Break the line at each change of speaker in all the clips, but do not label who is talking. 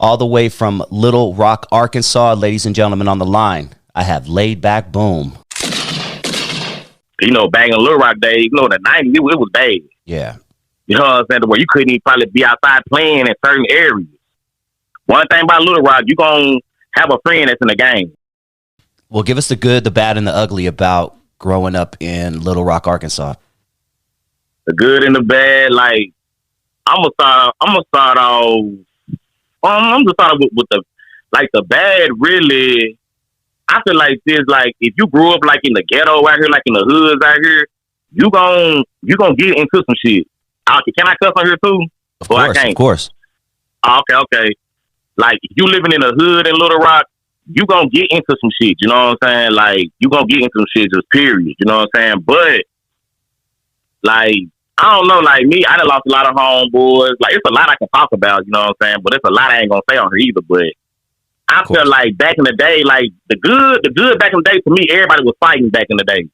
All the way from Little Rock, Arkansas. Ladies and gentlemen, on the line, I have Laid Back Boom.
You know, back in Little Rock days, you know, in the 90s, it was bad.
Yeah.
You know what I'm saying? Where you couldn't even probably be outside playing in certain areas. One thing about Little Rock, you going to have a friend that's in the game.
Well, give us the good, the bad, and the ugly about growing up in Little Rock, Arkansas.
The good and the bad, like, I'm gonna start off with the bad. Really, I feel like this. Like, if you grew up like in the ghetto out here, like in the hoods out here, you gon' get into some shit. Okay, can I cuss on here too?
Of course, of course.
Okay. Like, if you living in the hood in Little Rock, you gonna get into some shit. You know what I'm saying? Like, you gonna get into some shit, just period. You know what I'm saying? But like, I don't know, like me, I done lost a lot of homeboys. Like, it's a lot I can talk about, you know what I'm saying? But it's a lot I ain't gonna say on here either. But I feel like back in the day, like the good back in the day, to me, everybody was fighting back in the day.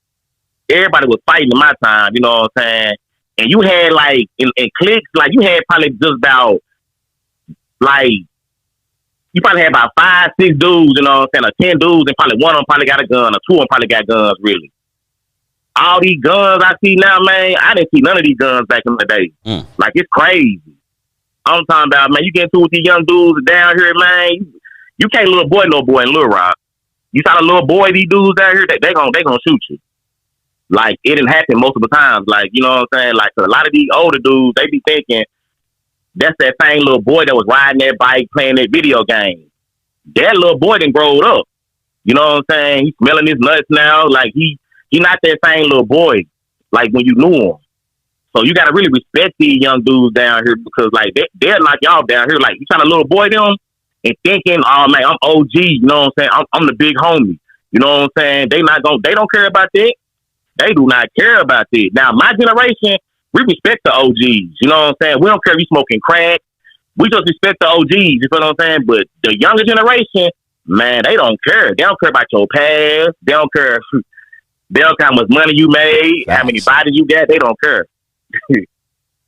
Everybody was fighting in my time, you know what I'm saying? And you had like in cliques, like you had probably just about like you probably had about 5, 6 dudes, you know what I'm saying, or 10 dudes, and probably one of them probably got a gun, or 2 of them probably got guns, really. All these guns I see now, man, I didn't see none of these guns back in the day. Like, it's crazy. I'm talking about, man, you get into with these young dudes down here, man, you can't little boy no boy in Little Rock. You try to little boy these dudes down here, they gonna shoot you. Like, it didn't happen most of the times. Like, you know what I'm saying? Like, a lot of these older dudes, they be thinking that's that same little boy that was riding that bike, playing that video game. That little boy done growed up. You know what I'm saying? He's smelling his nuts now. Like, he not that same little boy like when you knew him. So you gotta really respect these young dudes down here, because like they'll knock y'all down here. Like, you trying to little boy them and thinking, oh man, I'm OG, you know what I'm saying? I'm the big homie. You know what I'm saying? They don't care about that. They do not care about that. Now, my generation, we respect the OGs. You know what I'm saying? We don't care if you smoking crack. We just respect the OGs. You know what I'm saying? But the younger generation, man, they don't care. They don't care about your past. They don't care. They don't care how much money you made, how many bodies you got. They don't care.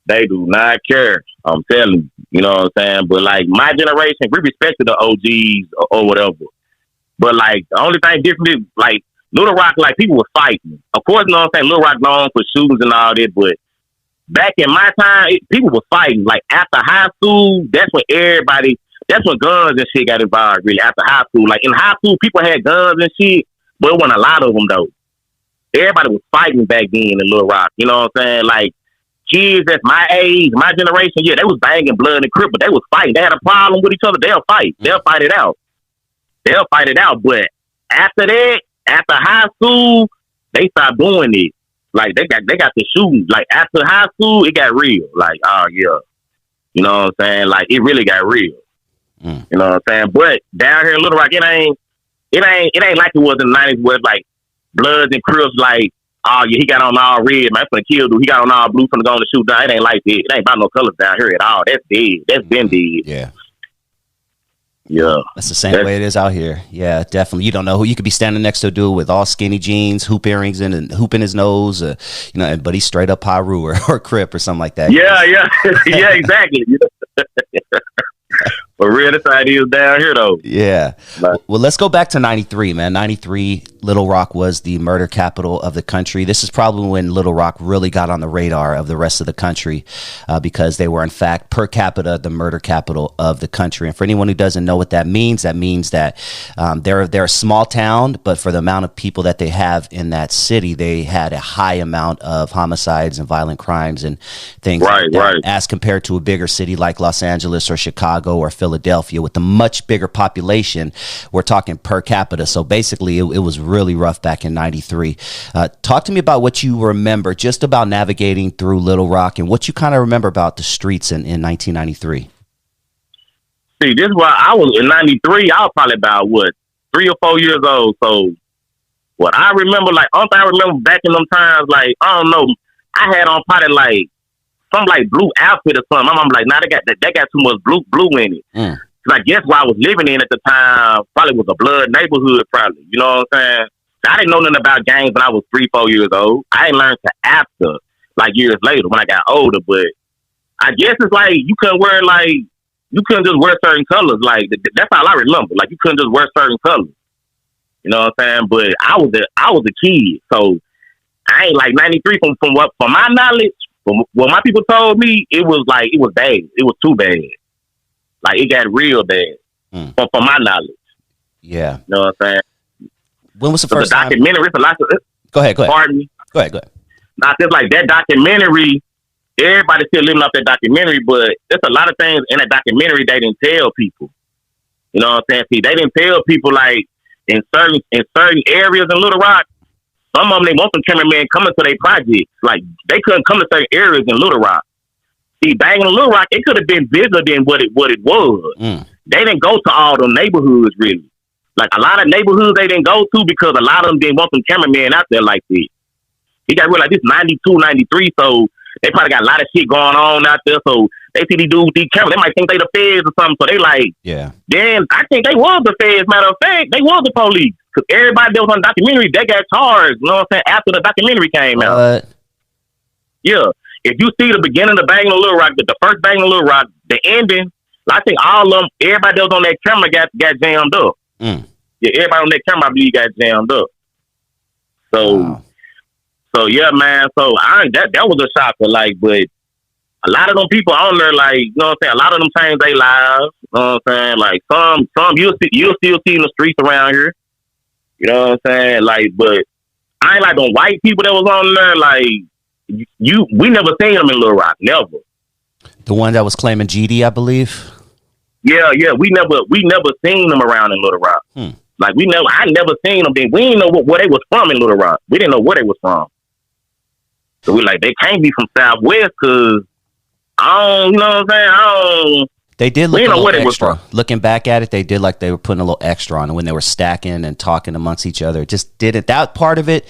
They do not care. I'm telling you. You know what I'm saying? But like my generation, we respected the OGs or whatever. But like the only thing different is like Little Rock, like people were fighting. Of course, you know what I'm saying? Little Rock known for shootings and all that, but back in my time, people were fighting. Like after high school, that's when guns and shit got involved, really, after high school. Like in high school, people had guns and shit, but it wasn't a lot of them, though. Everybody was fighting back then in Little Rock. You know what I'm saying? Like kids that's my age, my generation, yeah, they was banging blood and crip, but they was fighting. They had a problem with each other, they'll fight. They'll fight it out. But after that, after high school, they stopped doing it. Like they got the shooting. Like after high school, it got real. Like, oh yeah. You know what I'm saying? Like it really got real. You know what I'm saying? But down here in Little Rock, it ain't like it was in the 90s where it's like Bloods and Crips, like, oh yeah, he got on all red, man, finna kill dude. He got on all blue, finna go on the shoot down. It ain't like that. It ain't about no colors down here at all. That's dead. That's been dead. Yeah.
That's the same way it is out here. Yeah, definitely. You don't know who you could be standing next to a dude with all skinny jeans, hoop earrings, and hoop in his nose, but he's straight up Pyru or Crip or something like that.
Yeah, yeah, exactly. For real, that's how it is down here, though.
Yeah. Well, let's go back to 93, man. 93, Little Rock was the murder capital of the country. This is probably when Little Rock really got on the radar of the rest of the country because they were, in fact, per capita, the murder capital of the country. And for anyone who doesn't know what that means that they're a small town, but for the amount of people that they have in that city, they had a high amount of homicides and violent crimes and things like that, as compared to a bigger city like Los Angeles or Chicago or Philadelphia with a much bigger population. We're talking per capita. So basically it was really rough back in 93. Talk to me about what you remember just about navigating through Little Rock and what you kind of remember about the streets in 1993.
See, this is why I was in 93. I was probably about 3 or 4 years old. So what I remember, like, only thing I remember back in them times, like, I don't know, I had on probably like some like blue outfit or something. My mom like, nah, they got too much blue in it. Cause I guess where I was living in at the time probably was a blood neighborhood, probably. You know what I'm saying? I didn't know nothing about gangs when I was 3, 4 years old. I didn't learn to after, like years later when I got older. But I guess it's like you couldn't wear like you couldn't just wear certain colors. Like that's all I remember. Like you couldn't just wear certain colors. You know what I'm saying? But I was a kid, so I ain't like 93 from my knowledge. From what my people told me, it was bad. It was too bad. Like it got real bad. From my knowledge.
Yeah.
You know what I'm saying?
When was the first time?
Documentary, it's a lot of.
Go ahead.
Pardon me.
Go ahead.
Not just like that documentary. Everybody's still living off that documentary, but there's a lot of things in that documentary they didn't tell people. You know what I'm saying? See, they didn't tell people like in certain areas in Little Rock. Some of them, they want some cameramen coming to their projects. Like, they couldn't come to certain areas in Little Rock. See, BANGlN Little Rock, it could have been bigger than what it was. They didn't go to all the neighborhoods, really. Like, a lot of neighborhoods they didn't go to because a lot of them didn't want some cameramen out there like this. He got real like this 92, 93, so they probably got a lot of shit going on out there. So they see these dudes with these cameras, they might think they the feds or something. So they like,
yeah.
Then I think they was the feds. Matter of fact, they was the police. Because everybody that was on the documentary, they got charged. You know what I'm saying? After the documentary came out. Yeah. If you see the beginning of BANGlN Little Rock, the first BANGlN Little Rock, the ending, I think all of them, everybody that was on that camera got jammed up. Yeah, everybody on that camera, I believe, got jammed up. So, wow. So yeah, man. So that was a shocker. Like, but a lot of them people on there, like, you know what I'm saying? A lot of them changed their lives. You know what I'm saying? Like some you'll still see in the streets around here. You know what I'm saying? Like, but I ain't like them white people that was on there. Like, we never seen them in Little Rock. Never.
The one that was claiming GD, I believe.
Yeah. We never seen them around in Little Rock. Like I never seen them. We didn't know where they was from in Little Rock. We didn't know where they was from. So we like, they can't be from Southwest because you know what I'm saying?
They did look a little extra. Looking back at it, they did like they were putting a little extra on when they were stacking and talking amongst each other. It just didn't. That part of it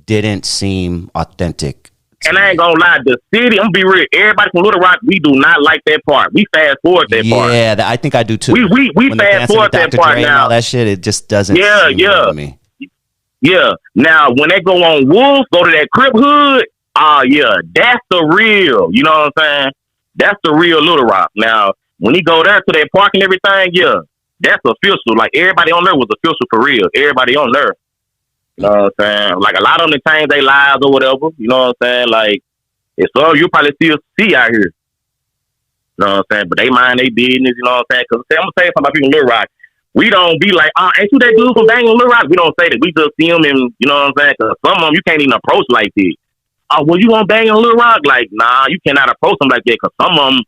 didn't seem authentic.
And I ain't gonna lie, the city, I'm gonna be real. Everybody from Little Rock, we do not like that part. We fast forward that part.
Yeah, I think I do too.
We fast forward that part now.
All that shit, it just doesn't.
Yeah.
To me.
Yeah. Now when they go on Wolf, go to that Crip Hood. Yeah, that's the real. You know what I'm saying? That's the real Little Rock. Now when he go there to that park and everything, yeah, that's official. Like everybody on there was official for real. Everybody on there. You know what I'm saying? Like a lot of them changed their lives or whatever. You know what I'm saying? Like it's all you probably still see out here. You know what I'm saying? But they mind their business. You know what I'm saying? Because I'm gonna say something about people in Little Rock. We don't be like, ain't you that dude from BANGlN Little Rock? We don't say that. We just see them and you know what I'm saying? Because some of them you can't even approach like this. Well, you want BANGlN Little Rock? Like, nah, you cannot approach them like that. Because some of them,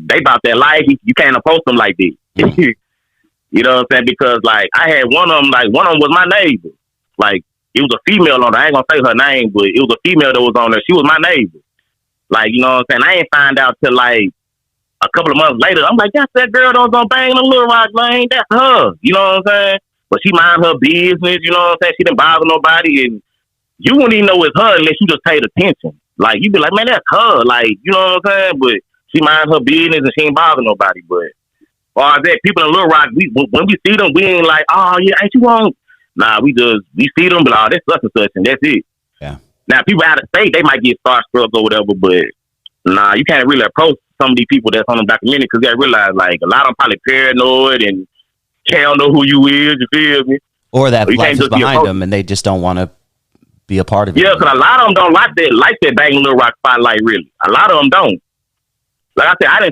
they about their life. You can't approach them like this. You know what I'm saying? Because like I had one of them was my neighbor. Like it was a female on there. I ain't gonna say her name, but it was a female that was on there. She was my neighbor. Like, you know what I'm saying? I ain't find out till like a couple of months later. I'm like, that's that girl that was on BANGlN Little Rock, man. That's her. You know what I'm saying? But she mind her business. You know what I'm saying? She didn't bother nobody, and you wouldn't even know it's her unless you just paid attention. Like you be like, man, that's her. Like, you know what I'm saying? But she mind her business and she ain't bother nobody. But or that people in Little Rock, when we see them, we ain't like, oh yeah, ain't you wrong? Nah, we see them, but that's such and such, and that's it.
Yeah.
Now, people out of state, they might get starstruck or whatever, but nah, you can't really approach some of these people that's on the documentary because you gotta realize, like, a lot of them probably paranoid and can't know who you is, you feel me?
Or that life is behind them and they just don't want to be a part of it.
Yeah, because a lot of them don't like that BANGlN Little Rock spotlight, really. A lot of them don't. Like I said, I done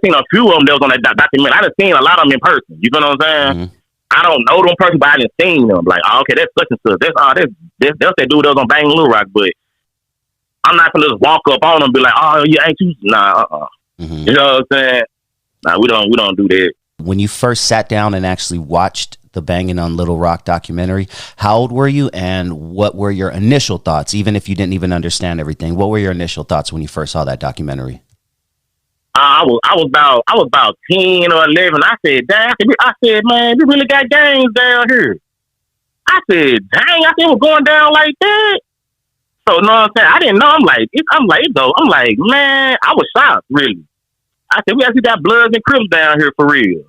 seen a few of them that was on that documentary. I done seen a lot of them in person. You know what I'm saying? I don't know them person, but I didn't seen them. Like, okay, that's such and such. That's that dude that was on BANGlN Little Rock, but I'm not gonna just walk up on them and be like, oh, yeah, ain't you? Nah, You know what I'm saying? Nah, we don't do that.
When you first sat down and actually watched the BANGlN Little Rock documentary, how old were you, and what were your initial thoughts? Even if you didn't even understand everything, what were your initial thoughts when you first saw that documentary?
I was about 10 or 11. I said, dang, man, we really got gangs down here. I said, dang, I think we're going down like that. So, you know what I'm saying? I didn't know. I'm like, man, I was shocked, really. I said, we actually got Bloods and Crips down here for real.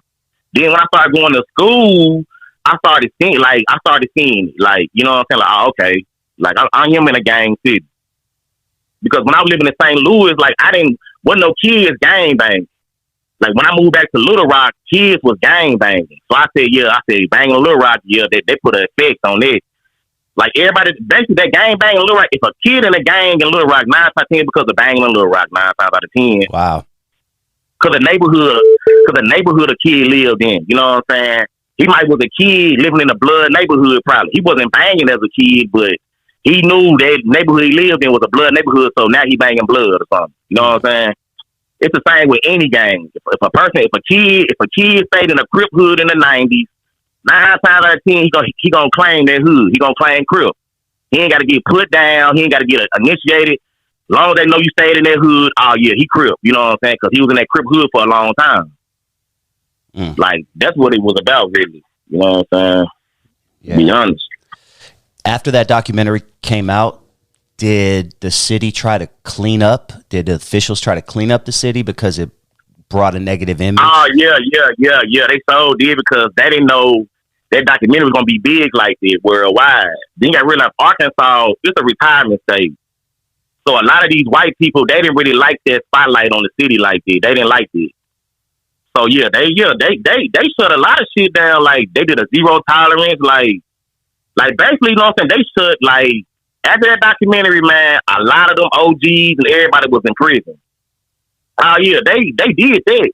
Then when I started going to school, I started seeing, like, you know what I'm saying? Like, oh, okay. Like, I am in a gang city. Because when I was living in St. Louis, like, wasn't no kids gang bang. like when I moved back to Little Rock, kids was gang banging. So I said, banging in Little Rock, they put an effect on it. Like everybody, basically that gang banging in Little Rock, if a kid in a gang in Little Rock, 9 times out of 10 because of banging in Little Rock, 9 times out of 10.
Wow.
Because the neighborhood a kid lived in, you know what I'm saying? He might was a kid living in a blood neighborhood probably. He wasn't banging as a kid, but he knew that neighborhood he lived in was a blood neighborhood, so now he banging blood or something. You know what I'm saying? It's the same with any gang. If a kid stayed in a Crip hood in the 90s, 9 times out of 10 he gonna claim that hood. He gonna claim Crip. He ain't got to get put down. He ain't got to get initiated. As long as they know you stayed in that hood, oh yeah, he Crip. You know what I'm saying? Because he was in that Crip hood for a long time. Like that's what it was about, really. You know what I'm saying? Yeah. To be honest.
After that documentary came out, did the city try to clean up? Did the officials try to clean up the city because it brought a negative image?
Oh yeah. They so did because they didn't know that documentary was gonna be big like this worldwide. Then you got to realize Arkansas is a retirement state. So a lot of these white people, they didn't really like that spotlight on the city like that. They didn't like it. So they shut a lot of shit down. Like they did a zero tolerance. Like basically, you know what I'm saying? They shut like after that documentary, man. A lot of them OGs and everybody was in prison. Oh yeah, they did that.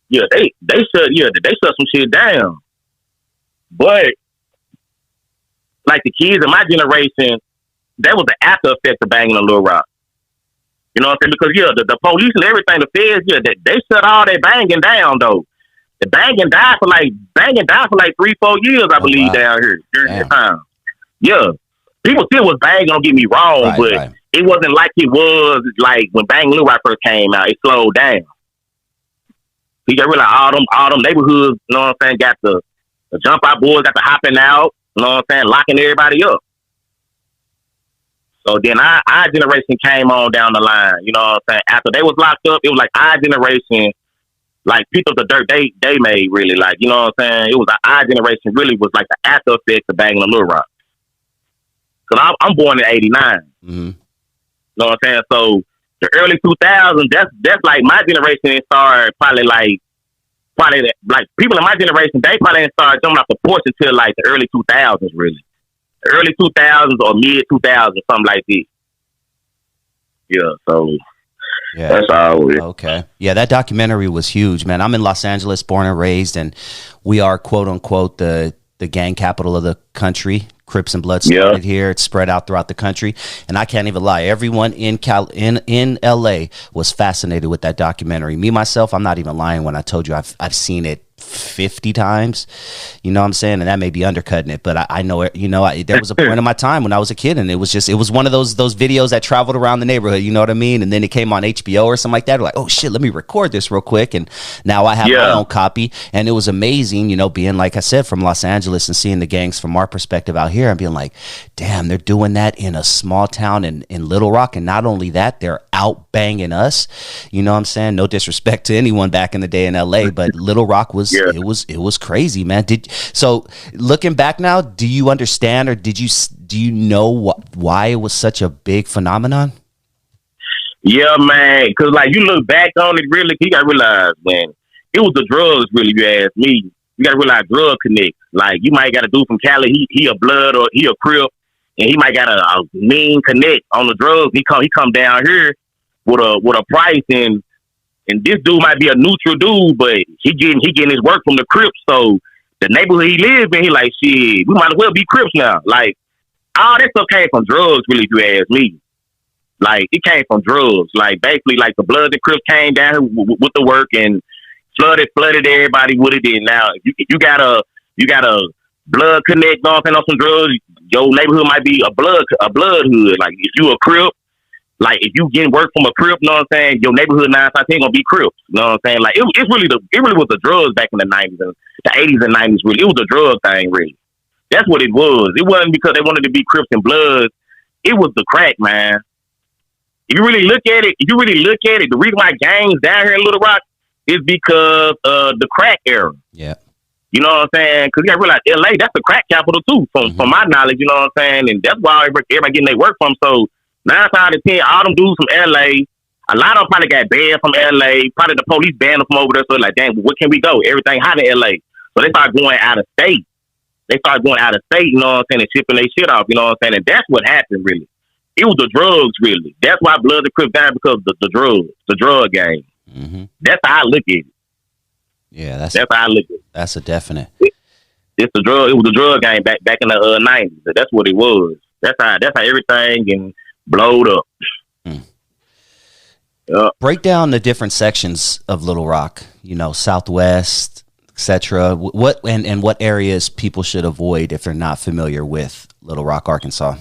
Yeah, they shut some shit down. But like the kids in my generation, that was the after effect of banging in Little Rock. You know what I'm saying? Because the police and everything, the feds, they shut all that banging down though. The banging died for like 3-4 years, I believe, down here during that time. Yeah, people still was banging. Don't get me wrong, but it wasn't like it was like when Bang Little Rock first came out. It slowed down. You got to realize all them neighborhoods, you know what I'm saying, got the jump out boys, got the hopping out, you know what I'm saying, locking everybody up. So then our generation came on down the line, you know what I'm saying? After they was locked up, it was like our generation, like picked up the dirt they made, really. Like, you know what I'm saying? It was our generation really was like the after effects of banging in Little Rock. Because I'm born in 89. You know what I'm saying? So the early 2000s, that's like my generation started probably like people in my generation, they probably didn't start jumping off the porch until like the early 2000s, really. Early 2000s or mid 2000s, something like this. Yeah, so that's all.
Okay. Yeah, that documentary was huge, man. I'm in Los Angeles, born and raised, and we are, quote unquote, the gang capital of the country. Crips and Bloods started here. It's spread out throughout the country. And I can't even lie. Everyone in LA was fascinated with that documentary. Me, myself, I'm not even lying when I told you I've seen it 50 times, you know what I'm saying? And that may be undercutting it, but I know it, there was a point in my time when I was a kid and it was one of those videos that traveled around the neighborhood, you know what I mean? And then it came on HBO or something like that. We're like, oh shit, let me record this real quick. And now I have my own copy. And it was amazing, being, like I said, from Los Angeles and seeing the gangs from our perspective out here and being like, damn, they're doing that in a small town in Little Rock. And not only that, they're out banging us, you know what I'm saying? No disrespect to anyone back in the day in LA, but Little Rock was, it was crazy, man. So looking back now, do you understand or do you know why it was such a big phenomenon?
Yeah, man. Because like you look back on it, really, you gotta realize, man, it was the drugs. Really, you ask me, you gotta realize drug connects. Like you might got a dude from Cali, he a blood or he a Crip, and he might got a mean connect on the drugs. He come down here with a price and this dude might be a neutral dude, but he getting his work from the Crips. So the neighborhood he lives in, he like, shit, we might as well be Crips now. Like, all that stuff came from drugs, really, if you ask me. Like, it came from drugs. Like, basically, like, the Bloods and Crips came down here with the work and flooded everybody with it. And now, if you got a blood connect on some drugs, your neighborhood might be a blood hood. Like, if you a Crip, like if you getting work from a Crip, you know what I'm saying, your neighborhood 9 times 10 gonna be Crips. You know what I'm saying? Like it really was the drugs back in the 90s and the 80s and 90s. Really, it was a drug thing. Really, that's what it was. It wasn't because they wanted to be Crips and Bloods. It was the crack, man. If you really look at it, the reason why gangs down here in Little Rock is because of the crack era.
Yeah.
You know what I'm saying? Because you gotta realize LA, that's the crack capital too, from my knowledge. You know what I'm saying? And that's why everybody getting their work from. So 9 times out of 10, all them dudes from LA, A lot of them probably got banned from LA. Probably the police banned them from over there. So like, dang, where can we go? Everything hot in LA. So they start going out of state. You know what I'm saying, and shipping their shit off, you know what I'm saying? And that's what happened, really. It was the drugs, really. That's why Bloods and Crips died, because of the drugs, the drug game.
Mm-hmm.
That's how I look at it.
Yeah, that's
how I look at it.
That's a definite.
It's the drug. It was the drug game back in the 90s. That's what it was. That's how everything and blowed up.
Break down the different sections of Little Rock. You know, Southwest, etc. What and what areas people should avoid if they're not familiar with Little Rock, Arkansas?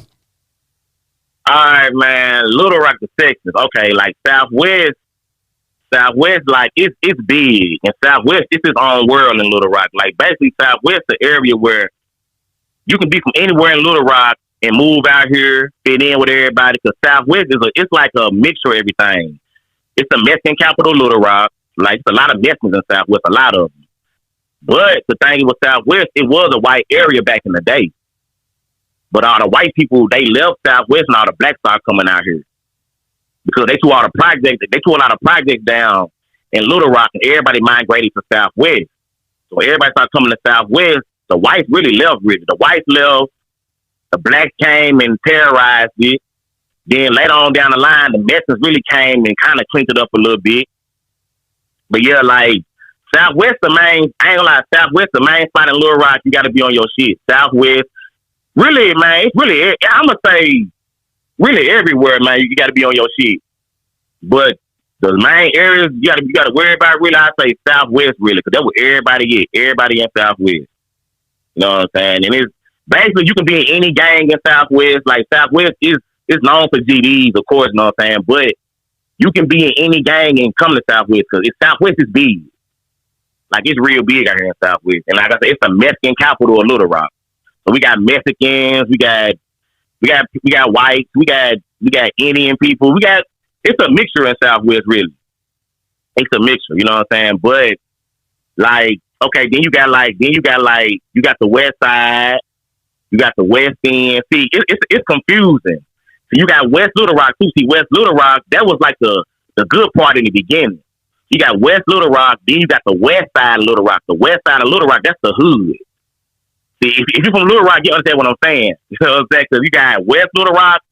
All right, man. Little Rock, the sections. Okay, like Southwest, like it's big, and Southwest, it's its own world in Little Rock. Like basically, Southwest, the area where you can be from anywhere in Little Rock and move out here, fit in with everybody. Because Southwest it's like a mixture of everything. It's the Mexican capital, Little Rock. Like, it's a lot of Mexicans in Southwest, a lot of them. But the thing with Southwest, it was a white area back in the day. But all the white people, they left Southwest, and all the blacks started coming out here. Because they threw a lot of projects down in Little Rock, and everybody migrated to Southwest. So everybody started coming to Southwest. The whites really left, really. The whites left. The blacks came and terrorized it. Then later on down the line, the Mexicans really came and kind of cleaned it up a little bit. But yeah, like, Southwest, I ain't gonna lie, Southwest, the main spot in Little Rock, you gotta be on your shit. Southwest, really, man, it's really, I'm gonna say, really everywhere, man, you gotta be on your shit. But the main areas you gotta worry about, really, I say Southwest, really, because that's where everybody is. Everybody in Southwest. You know what I'm saying? And it's basically, you can be in any gang in Southwest. Like, Southwest is known for GDs, of course, you know what I'm saying? But you can be in any gang and come to Southwest, because Southwest is big. Like, it's real big out here in Southwest. And like I said, it's the Mexican capital of Little Rock. So we got Mexicans, we got whites, we got Indian people. It's a mixture in Southwest, really. It's a mixture, you know what I'm saying? But like, okay, then you got the West Side, you got the West End. See, it's confusing. So you got West Little Rock too. See, West Little Rock, that was like the good part in the beginning. You got West Little Rock, then you got the West Side of Little Rock. The West Side of Little Rock, that's the hood. See, if you're from Little Rock, you understand what I'm saying. You know what I'm saying? Because you got West Little Rock,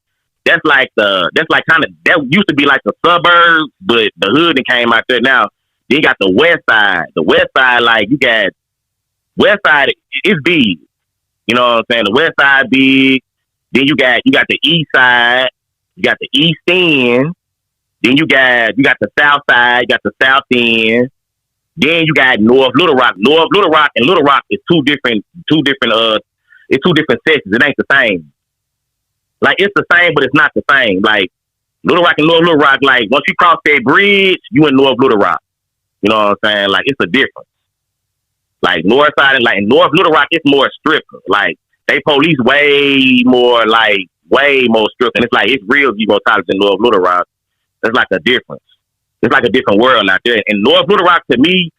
that used to be like the suburbs, but the hood that came out there now. Then you got the West Side. The West Side, like, you got West Side is big. You know what I'm saying? The West Side big. Then you got the East Side. You got the East End. Then you got the South Side. You got the South End. Then you got North Little Rock. North Little Rock and Little Rock is two different sections. It ain't the same. Like, it's the same, but it's not the same. Like, Little Rock and North Little Rock, like, once you cross that bridge, you in North Little Rock. You know what I'm saying? Like, it's a difference. Like, North Side and like North Little Rock, it's more stricter. Like, they police way more strict, and it's like, it's real Zero Tolerance in North Little Rock. There's like a difference. It's like a different world out there. And North Little Rock, to me,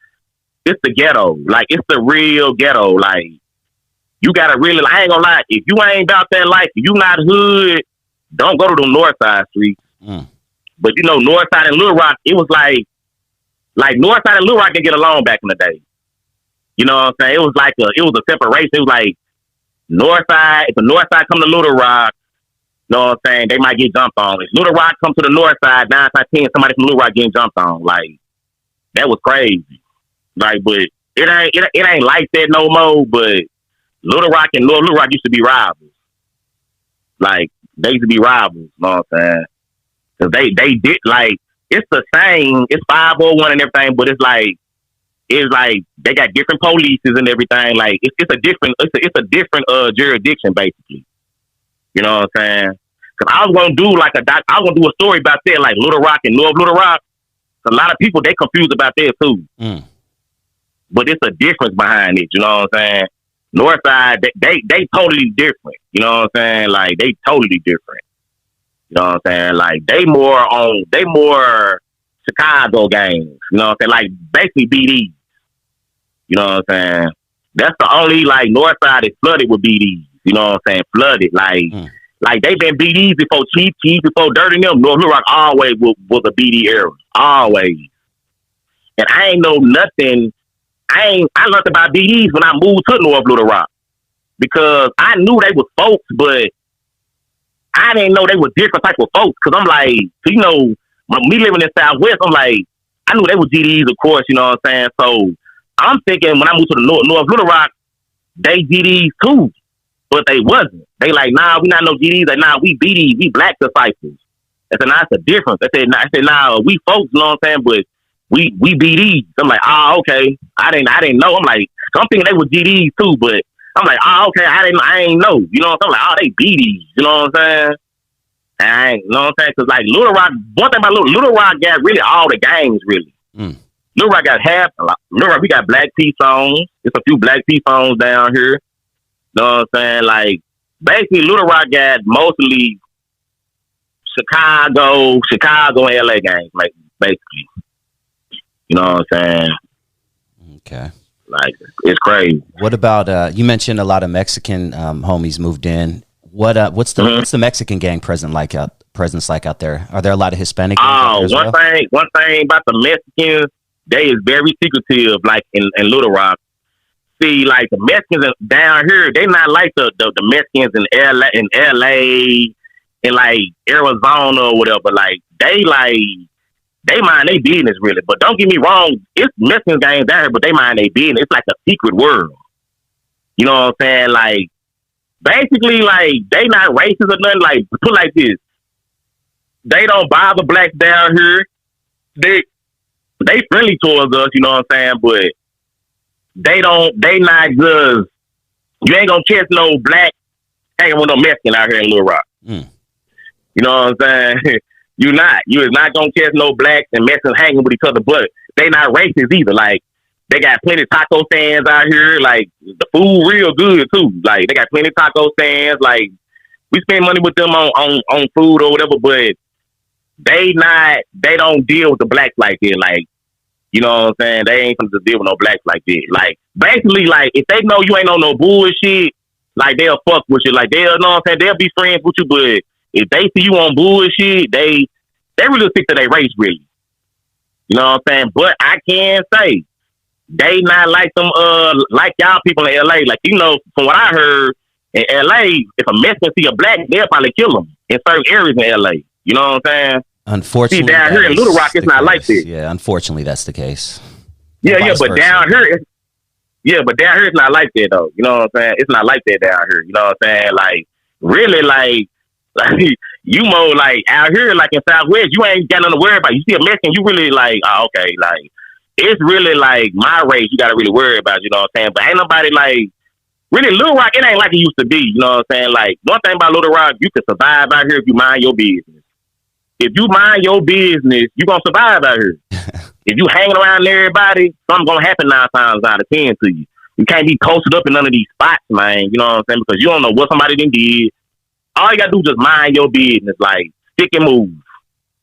it's the ghetto. Like, it's the real ghetto. Like, you gotta really, I ain't gonna lie, if you ain't about that life, if you not hood, don't go to the North Side streets. But you know, North Side and Little Rock, it was like North Side and Little Rock didn't get along back in the day. You know what I'm saying? It was a separation. It was like, North Side, if the North Side come to Little Rock, you know what I'm saying, they might get jumped on. If Little Rock come to the North Side, 9 times 10, somebody from Little Rock getting jumped on. Like, that was crazy. Like, but it ain't like that no more. But Little Rock and North Little Rock used to be rivals. Like, they used to be rivals. You know what I'm saying? Because they did, like, it's the same. It's 501 and everything, but it's like they got different polices and everything. Like, it's a different jurisdiction, basically. You know what I'm saying? Because I was gonna do a story about that, like Little Rock and North Little Rock. A lot of people, they confused about that too. But it's a difference behind it. You know what I'm saying? North Side, they totally different. You know what I'm saying? Like, they totally different. You know what I'm saying? Like, they more Chicago gangs. You know what I'm saying? Like, basically BDs. You know what I'm saying? That's the only, like, North Side is flooded with BDs. You know what I'm saying? Flooded. Like, Like they been BDs before Chief, before Dirty and them. North Little Rock always was a BD era. Always. And I ain't know nothing. I learned about BDs when I moved to North Little Rock. Because I knew they was folks, but I didn't know they were different type of folks. Because I'm like, you know, me living in Southwest, I'm like, I knew they were GDs, of course, you know what I'm saying? So I'm thinking when I moved to the North Little Rock, they GDs too. But they wasn't. They like, nah, we not no GDs. Like, nah, we BDs, we black disciples. I said, nah, that's a difference. I said, nah, we folks, you know what I'm saying? But we BDs. I'm like, oh, okay. I didn't know. I'm like, I'm thinking they were GDs too, but I'm like, oh, okay, I ain't know. You know what I'm saying? I'm like, oh, they BDs. You know what I'm saying? I ain't, you know what I'm saying? Because, like, Little Rock, one thing about Little Rock got really all the gangs, really. Little Rock got Little Rock, we got Black P songs. There's a few Black P songs down here. You know what I'm saying? Like, basically, Little Rock got mostly Chicago and LA gangs, like, basically. You know what I'm saying? Okay. Like, it's crazy.
What about, you mentioned a lot of Mexican homies moved in. What's the Mexican gang presence like out there? Are there a lot of Hispanic gangs out there as well?
One thing about the Mexicans, they is very secretive, like in Little Rock. See, like the Mexicans down here, they not like the Mexicans in LA and like Arizona or whatever. Like they mind their business really. But don't get me wrong, it's Mexican gangs down here, but they mind their business. It's like a secret world. You know what I'm saying? Like basically, like they not racist or nothing. Like put like this, they don't bother blacks down here. They friendly towards us, you know what I'm saying? But they not just, you ain't gonna catch no black hanging with no Mexican out here in Little Rock. You know what I'm saying? You is not gonna catch no blacks and Mexicans hanging with each other, but they not racist either. Like they got plenty of taco stands out here. Like the food real good too. Like they got plenty of taco stands. Like we spend money with them on food or whatever, but they don't deal with the blacks like that. Like, you know what I'm saying? They ain't gonna deal with no blacks like that. Like, basically, like, if they know you ain't on no bullshit, like, they'll fuck with you. Like, they'll, know what I'm saying? They'll be friends with you, but if they see you on bullshit, they really stick to their race, really. You know what I'm saying? But I can say, they not like them, like y'all people in LA. Like, you know, from what I heard, in LA, if a Mexican see a black, they'll probably kill them in certain areas in LA. You know what I'm saying?
Unfortunately,
see, down here in Little Rock, it's not like this.
Yeah, unfortunately, that's the case.
Yeah, but down here, it's not like that though. You know what I'm saying? It's not like that down here. You know what I'm saying? Like, really, like you more like out here, like in Southwest, you ain't got nothing to worry about. You see a Mexican, you really like, oh, okay, like it's really like my race. You got to really worry about. You know what I'm saying? But ain't nobody like really Little Rock. It ain't like it used to be. You know what I'm saying? Like one thing about Little Rock, you can survive out here if you mind your business. If you mind your business, you gonna survive out here. If you hanging around everybody, something's gonna happen 9 times out of 10 to you. You can't be posted up in none of these spots, man. You know what I'm saying? Because you don't know what somebody done did. All you gotta do is just mind your business, like stick and move.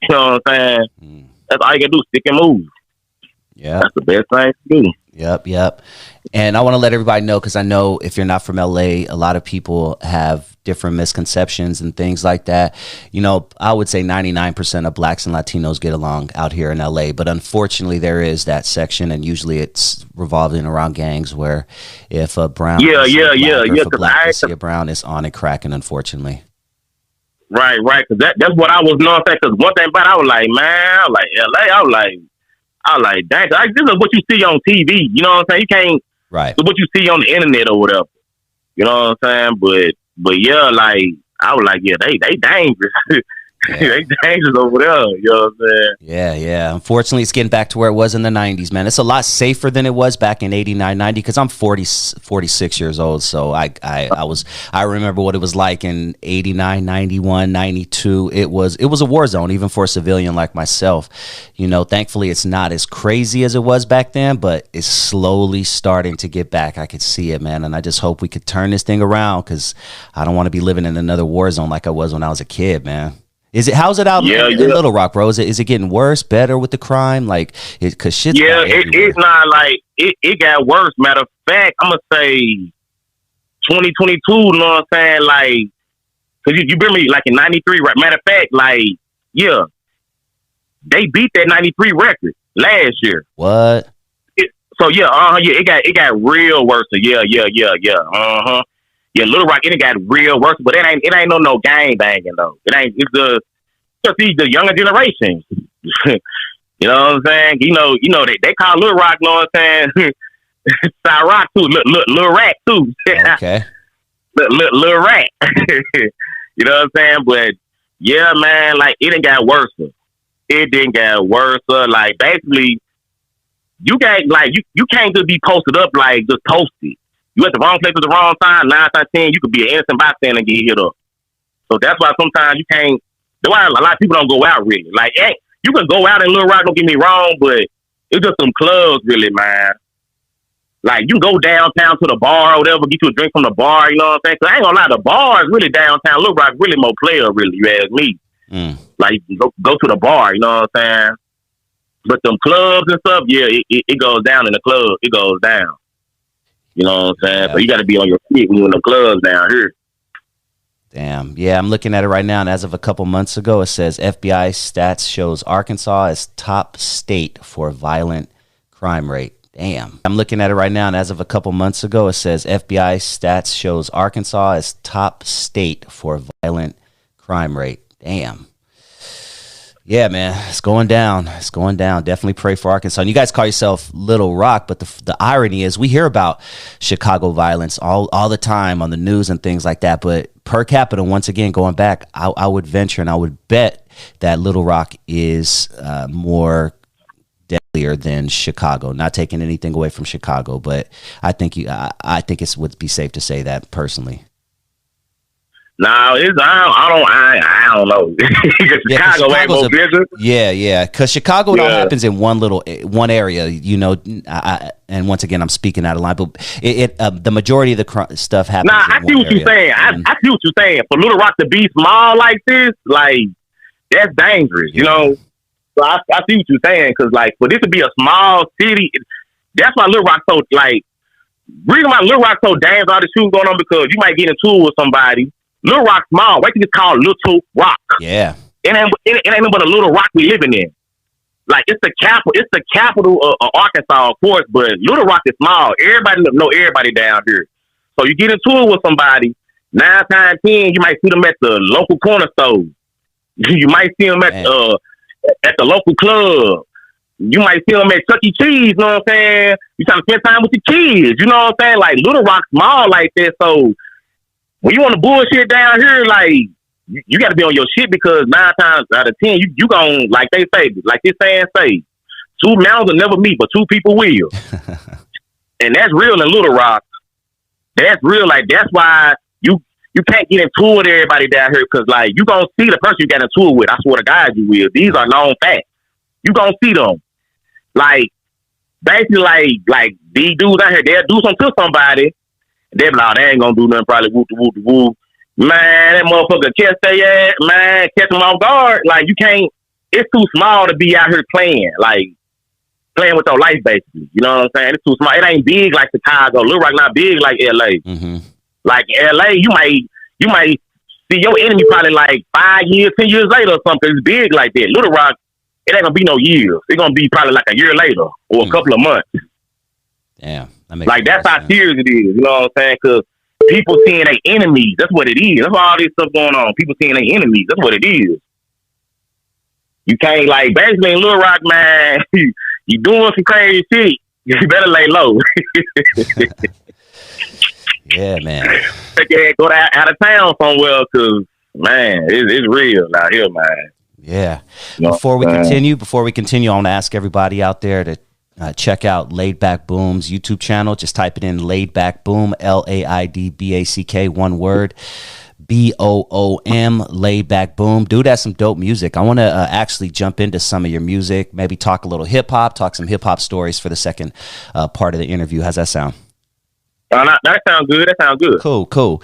You know what I'm saying? That's all you gotta do, stick and move. Yeah, that's the best thing to do.
Yep. And I want to let everybody know, because I know if you're not from LA, a lot of people have different misconceptions and things like that. You know, I would say 99% of blacks and Latinos get along out here in LA, but unfortunately there is that section, and usually it's revolving around gangs where if a brown if a black see a brown, it's on and cracking, unfortunately.
Right, because that's what I was knowing. Because one thing about it, I was like, man, I was like LA, I was like, dang, this is what you see on TV. You know what I'm saying? You can't.
Right.
What you see on the internet or whatever. You know what I'm saying? But yeah, like I was like, yeah, they dangerous. Yeah. They dangerous over there. You know what I'm saying?
Yeah. Unfortunately, it's getting back to where it was in the 90s, man. It's a lot safer than it was back in 89, 90, because I'm 46 years old. So I remember what it was like in 89, 91, 92. It was a war zone, even for a civilian like myself. You know, thankfully, it's not as crazy as it was back then, but it's slowly starting to get back. I could see it, man. And I just hope we could turn this thing around, because I don't want to be living in another war zone like I was when I was a kid, man. How's it out in Little Rock, bro? Is it getting worse, better with the crime? Like, because shit's
it's not like it got worse. Matter of fact, I'm gonna say 2022. You know what I'm saying? Like Cause you remember me like in '93. Right? Matter of fact, like yeah, they beat that '93 record last year.
What?
So yeah, it got real worse. Yeah. Yeah, Little Rock, it got real worse, but it ain't no gang banging though. It's the younger generation. You know what I'm saying? You know they call Little Rock, you know what I'm saying? Side Rock too, Little Rat too.
Okay.
Little Rat. You know what I'm saying? But yeah, man, like it didn't got worse. It didn't get worse. Like basically, you can't just be posted up like just toasted. You at the wrong place at the wrong time. 9 times 10, you could be an innocent bystander and get hit up. So that's why sometimes you can't. That's why a lot of people don't go out really. Like, hey, you can go out in Little Rock. Don't get me wrong, but it's just some clubs, really, man. Like you can go downtown to the bar or whatever, get you a drink from the bar. You know what I'm saying? 'Cause I ain't gonna lie, the bars really downtown Little Rock really more player, really. You ask me. Like go to the bar. You know what I'm saying? But them clubs and stuff, yeah, it goes down in the club. It goes down. You know what I'm saying? Yeah. So you got to be on your feet when you're in the clubs down here.
Damn. Yeah, I'm looking at it right now, and as of a couple months ago, it says FBI stats shows Arkansas as top state for violent crime rate. Damn. I'm looking at it right now, and as of a couple months ago, it says FBI stats shows Arkansas as top state for violent crime rate. Damn. Yeah, man, it's going down. It's going down. Definitely pray for Arkansas. And you guys call yourself Little Rock, but the irony is we hear about Chicago violence all the time on the news and things like that. But per capita, once again, going back, I would venture and I would bet that Little Rock is more deadlier than Chicago. Not taking anything away from Chicago, but I think it would be safe to say that personally.
No, I don't know. Chicago ain't no bigger.
Yeah. Because Chicago, it all happens in one area, you know. And once again, I'm speaking out of line, but the majority of the stuff happens.
Nah, I see what you're saying. I see what you're saying. For Little Rock to be small like this, like that's dangerous, you know. So I see what you're saying, because like for this to be a small city, that's why Little Rock so like. Reason why Little Rock so dangerous, all the shooting going on, because you might get into it with somebody. Little Rock small. Why think it's called Little Rock?
Yeah.
It ain't nothing but a little rock we living in. Like it's the capital. It's the capital of Arkansas, of course, but Little Rock is small. Everybody know everybody down here. So you get into it with somebody. 9 times 10, you might see them at the local corner store. You might see them at the local club. You might see them at Chuck E. Cheese. You know what I'm saying? You trying to spend time with your kids. You know what I'm saying? Like Little Rock small like that. So when you want to bullshit down here, like you got to be on your shit, because 9 times out of 10, you gon', like they say, like this saying say, 2 mouths will never meet, but 2 people will. And that's real in Little Rock. That's real. Like that's why you can't get into it with everybody down here, because like you gonna see the person you got into it with. I swear to God you will. These are known facts. You gonna see them. Like basically, like these dudes out here, they'll do something to somebody. They be like, they ain't gonna do nothing, probably whoop. Man, that motherfucker catch their ass, man, catch them off guard. Like, you can't, it's too small to be out here playing with your life, basically. You know what I'm saying? It's too small. It ain't big like Chicago. Little Rock not big like LA.
Mm-hmm.
Like LA, you might see your enemy probably like 5 years, 10 years later or something. It's big like that. Little Rock, it ain't gonna be no years. It's gonna be probably like a year later or a couple of months.
Damn.
Like that's how serious it is, you know what I'm saying? Because people seeing their enemies, that's what it is. That's why all this stuff going on. People seeing their enemies, that's what it is. You can't, like, basically in Little Rock, man, you doing some crazy shit, you better lay low.
Yeah, man.
Go out of town somewhere, because, man, it's real out here, man.
Yeah.
You know,
before we continue, I want to ask everybody out there to check out Laid Back Boom's YouTube channel. Just type it in, Laid Back Boom, LAIDBACK, one word, BOOM, Laid Back Boom. Dude has some dope music. I want to actually jump into some of your music, maybe talk a little hip hop, talk some hip hop stories for the second part of the interview. How's that sound?
That sounds good. That sounds good.
Cool.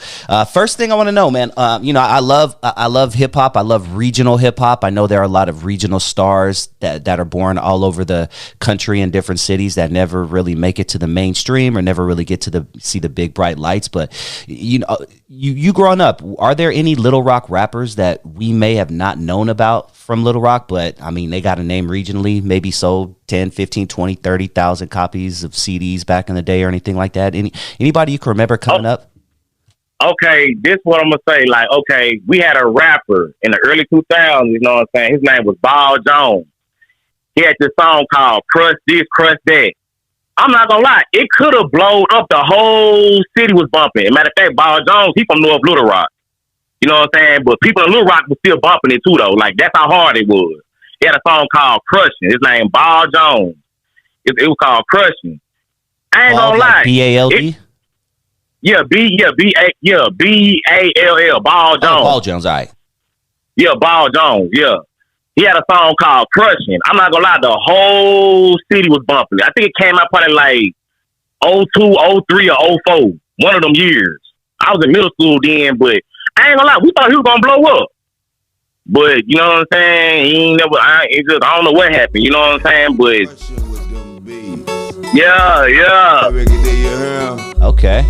First thing I want to know, man. I love hip hop. I love regional hip hop. I know there are a lot of regional stars that are born all over the country in different cities that never really make it to the mainstream or never really get to see the big bright lights. But you growing up, are there any Little Rock rappers that we may have not known about from Little Rock, but I mean, they got a name regionally, maybe sold 10, 15, 20, 30,000 copies of CDs back in the day or anything like that? Anybody you can remember coming up?
Okay, this is what I'm going to say. Like, okay, we had a rapper in the early 2000s, you know what I'm saying? His name was Ball Jones. He had this song called Crush This, Crush That. I'm not going to lie. It could have blown up. The whole city was bumping. As a matter of fact, Ball Jones, he from North Little Rock. You know what I'm saying? But people in Little Rock were still bumping it too, though. Like, that's how hard it was. He had a song called Crushing. His name Ball Jones. It was called Crushing. I ain't gonna lie.
B-A-L-D?
B-A-L-L. Ball Jones.
Oh, Ball Jones, all right.
Yeah, Ball Jones, yeah. He had a song called Crushing. I'm not gonna lie, the whole city was bumping it. I think it came out probably like 02, 03, or 04. One of them years. I was in middle school then, but I ain't gonna lie, we thought he was gonna blow up. But you know what I'm saying? He ain't never. I don't know what happened. You know what I'm saying? But yeah.
Okay.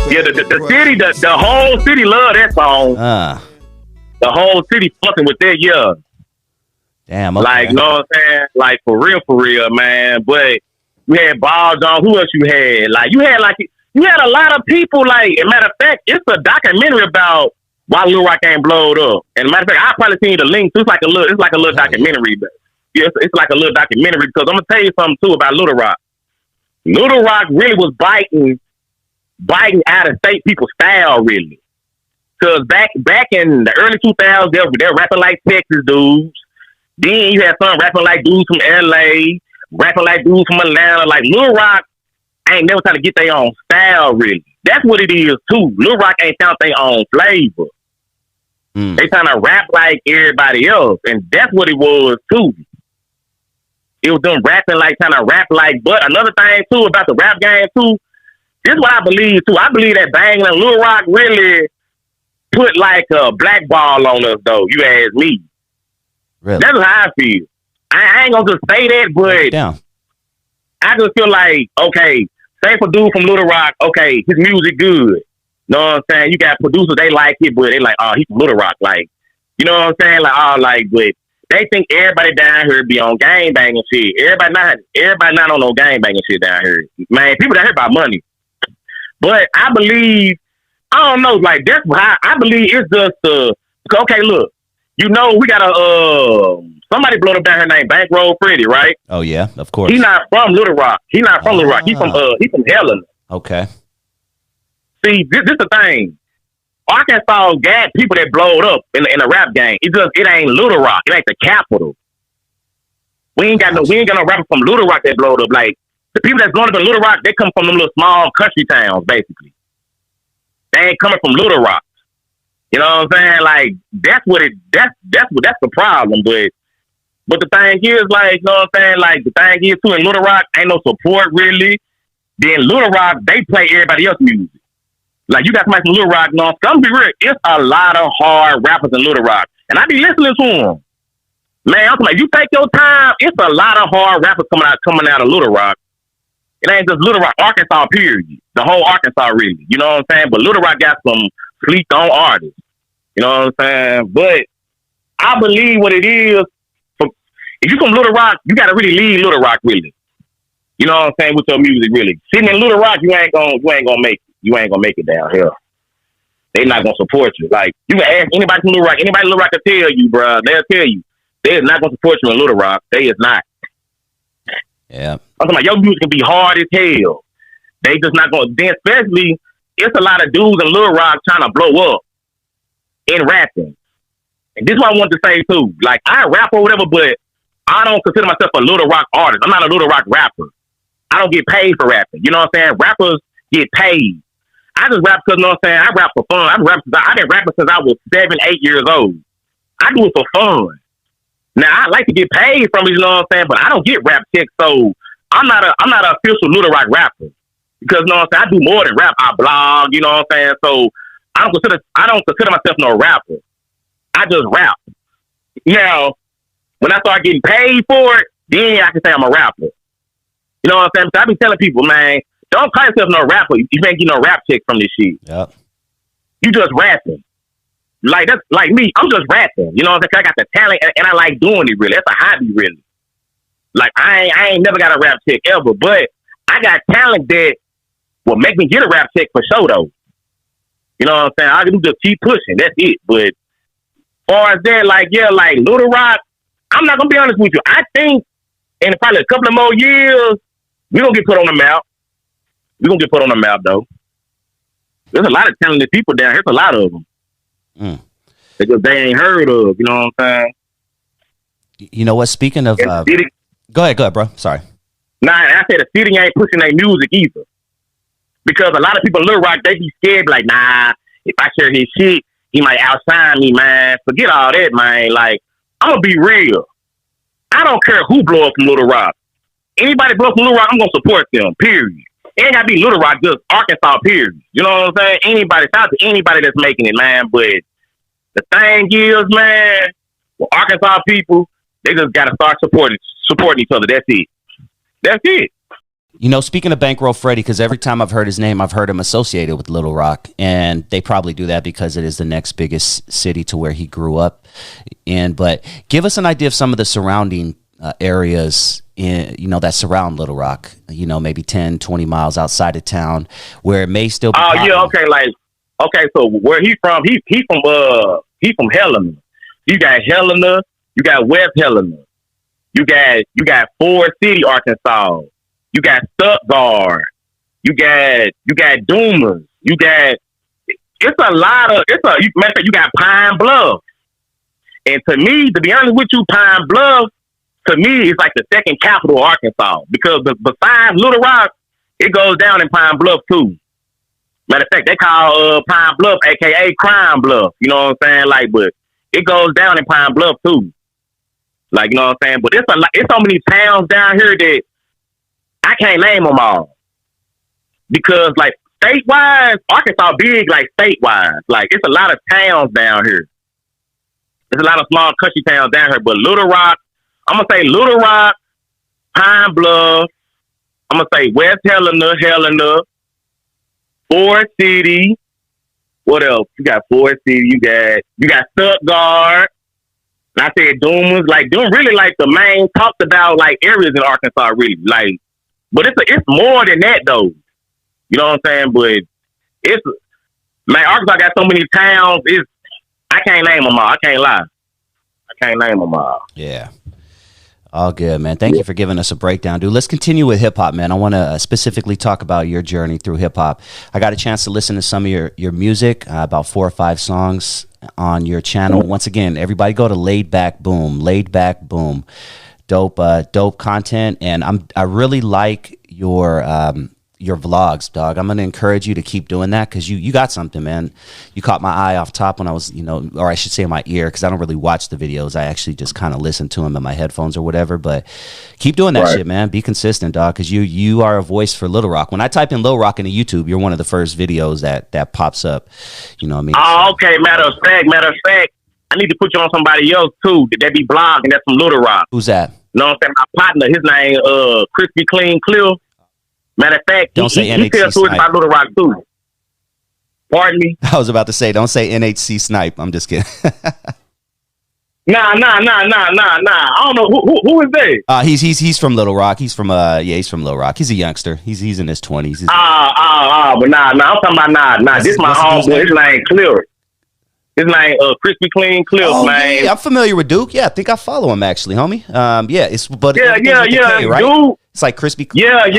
Yeah, the city, the whole city loved that song. The whole city fucking with that. Yeah.
Damn. Okay.
Like, you know what I'm saying? Like for real, man. But you had Ball Jones. Who else you had? Like you had a lot of people. Like, as a matter of fact, it's a documentary about why Little Rock ain't blowed up. And matter of fact, I probably seen the link. It's like a little documentary. But yeah, it's like a little documentary because I'm gonna tell you something too about Little Rock. Little Rock really was biting out of state people's style, really. Because back in the early 2000s, they're rapping like Texas dudes. Then you had some rapping like dudes from LA, rapping like dudes from Atlanta. Like Little Rock ain't never trying to get their own style, really. That's what it is too. Little Rock ain't found their own flavor. They trying to rap like everybody else, and that's what it was too. It was them rapping like trying to rap like. But another thing too about the rap game too, this is what I believe too. I believe that BANGlN and Little Rock really put like a black ball on us, though. You ask me.
Really?
That's how I feel. I ain't gonna just say that, but I just feel like, okay, say for dude from Little Rock, okay, his music good. Know what I'm saying? You got producers, they like it, but they like, oh, he's from Little Rock. Like, you know what I'm saying? Like, oh, like, but they think everybody down here be on gang banging shit. Everybody not on no gang banging shit down here. Man, people down here about money. But I believe, I don't know, like, that's how I believe it's just, okay, look, you know, we got somebody blowed up down here named Bankroll Freddy, right?
Oh, yeah, of course.
He's not from Little Rock. He's from Helena.
Okay.
See, this is the thing. Arkansas got people that blowed up in the rap game. It ain't Little Rock. It ain't the capital. We ain't got no rappers from Little Rock that blowed up. Like the people that's blowing up in Little Rock, they come from them little small country towns, basically. They ain't coming from Little Rock. You know what I'm saying? Like that's the problem. But the thing is, like, you know what I'm saying? Like the thing is too, in Little Rock ain't no support really. Then Little Rock, they play everybody else's music. Like, you got somebody from Little Rock, you know, I'm be real, it's a lot of hard rappers in Little Rock. And I be listening to them. Man, I'm like, you take your time, it's a lot of hard rappers coming out of Little Rock. It ain't just Little Rock, Arkansas, period. The whole Arkansas, really. You know what I'm saying? But Little Rock got some sleep-on artists. You know what I'm saying? But I believe what it is, if you from Little Rock, you got to really leave Little Rock, really. You know what I'm saying? With your music, really. Sitting in Little Rock, you ain't gonna make it. You ain't gonna make it down here. They not gonna support you. Like, you can ask anybody from Little Rock. Anybody in Little Rock can tell you, bro. They'll tell you. They is not gonna support you in Little Rock. They is not.
Yeah.
I'm talking about your music can be hard as hell. They just not gonna. Then especially, it's a lot of dudes in Little Rock trying to blow up in rapping. And this is what I wanted to say too. Like, I rap or whatever, but I don't consider myself a Little Rock artist. I'm not a Little Rock rapper. I don't get paid for rapping. You know what I'm saying? Rappers get paid. I just rap because, you know what I'm saying, I rap for fun. I've been rapping since I was 7, 8 years old. I do it for fun. Now, I like to get paid from it, you know what I'm saying, but I don't get rap checks, so I'm not an official Little Rock rapper. You Because you know what I'm saying, I do more than rap. I blog, you know what I'm saying? So I don't consider myself no rapper. I just rap. Now, when I start getting paid for it, then I can say I'm a rapper. You know what I'm saying? So I be telling people, man, don't call yourself no rapper. You ain't get no rap check from this shit.
Yep.
You just rapping. Like that's like me. I'm just rapping. You know what I'm saying? I got the talent and I like doing it really. That's a hobby really. Like I ain't never got a rap check ever, but I got talent that will make me get a rap check for sure though. You know what I'm saying? I can just keep pushing. That's it. But as far as that, like Little Rock, I'm not gonna be honest with you. I think in probably a couple of more years, we're gonna get put on the map. We're gonna get put on the map though. There's a lot of talented people down here. There's a lot of them. Because they ain't heard of, you know what I'm saying?
You know what? Speaking of, go ahead, bro. Sorry.
Nah, I said the city ain't pushing their music either. Because a lot of people in Little Rock, they be scared, like, nah, if I share his shit, he might outshine me, man. Forget all that, man. Like, I'm gonna be real. I don't care who blow up from Little Rock. Anybody blow up from Little Rock, I'm gonna support them, period. It ain't gotta be Little Rock, just Arkansas, period. You know what I'm saying? Anybody, shout out to anybody that's making it, man. But the thing is, man, with Arkansas people, they just gotta start supporting each other. That's it. That's it.
You know, speaking of Bankroll Freddie, because every time I've heard his name, I've heard him associated with Little Rock, and they probably do that because it is the next biggest city to where he grew up in. But give us an idea of some of the surrounding areas that surround Little Rock, maybe 10, 20 miles outside of town where it may still be.
Oh, yeah. Okay. So where he from? He from Helena. You got Helena. You got West Helena. You got Forest City, Arkansas. You got Stuttgart. You got Dumas. You got, you got Pine Bluff. And to me, to be honest with you, Pine Bluff, to me, is like the second capital of Arkansas. Because besides Little Rock, it goes down in Pine Bluff too. Matter of fact, they call Pine Bluff, aka Crime Bluff. You know what I'm saying? Like, but it goes down in Pine Bluff too. Like, you know what I'm saying? But it's so many towns down here that I can't name them all. Because like state-wise, Arkansas big like state-wise. Like it's a lot of towns down here. There's a lot of small country towns down here. But Little Rock, I'm going to say Little Rock, Pine Bluff, I'm going to say West Helena, Forest City. What else? You got Forest City. You got Stuttgart. And I said Dumas. Like, Dumas really like the main talked about like areas in Arkansas really. Like, but it's more than that though. You know what I'm saying? But Arkansas got so many towns. I can't name them all. I can't lie. I can't name them all.
Yeah. All good, man. Thank you for giving us a breakdown, dude. Let's continue with hip hop, man. I want to specifically talk about your journey through hip hop. I got a chance to listen to some of your music, about 4 or 5 songs on your channel. Once again, everybody go to Laid Back Boom. Dope content, and I really like your vlogs, dog. I'm going to encourage you to keep doing that because you got something, man. You caught my eye off top when I was, or I should say my ear, because I don't really watch the videos. I actually just kind of listen to them in my headphones or whatever. But keep doing that shit, man. Be consistent, dog, because you are a voice for Little Rock. When I type in Little Rock into YouTube, you're one of the first videos that pops up. You know what I mean?
Oh, okay. Matter of fact, I need to put you on somebody else too. That be blogging. That's from Little Rock.
Who's that?
You know what I'm saying? My partner, his name Crispy Clean Cliff. Matter of fact,
don't say
he tells stories about Little Rock too. Pardon me?
I was about to say, don't say NHC Snipe. I'm just kidding.
Nah. I don't know who is that.
He's from Little Rock. He's from Little Rock. He's a youngster. He's in his 20s.
But nah. I'm talking about This my homeboy. His name Cliff. His name Crispy Clean Cliff, man.
Yeah, I'm familiar with Duke. Yeah, I think I follow him actually, homie.
Yeah,
right?
Duke.
It's like Crispy.
Yeah. He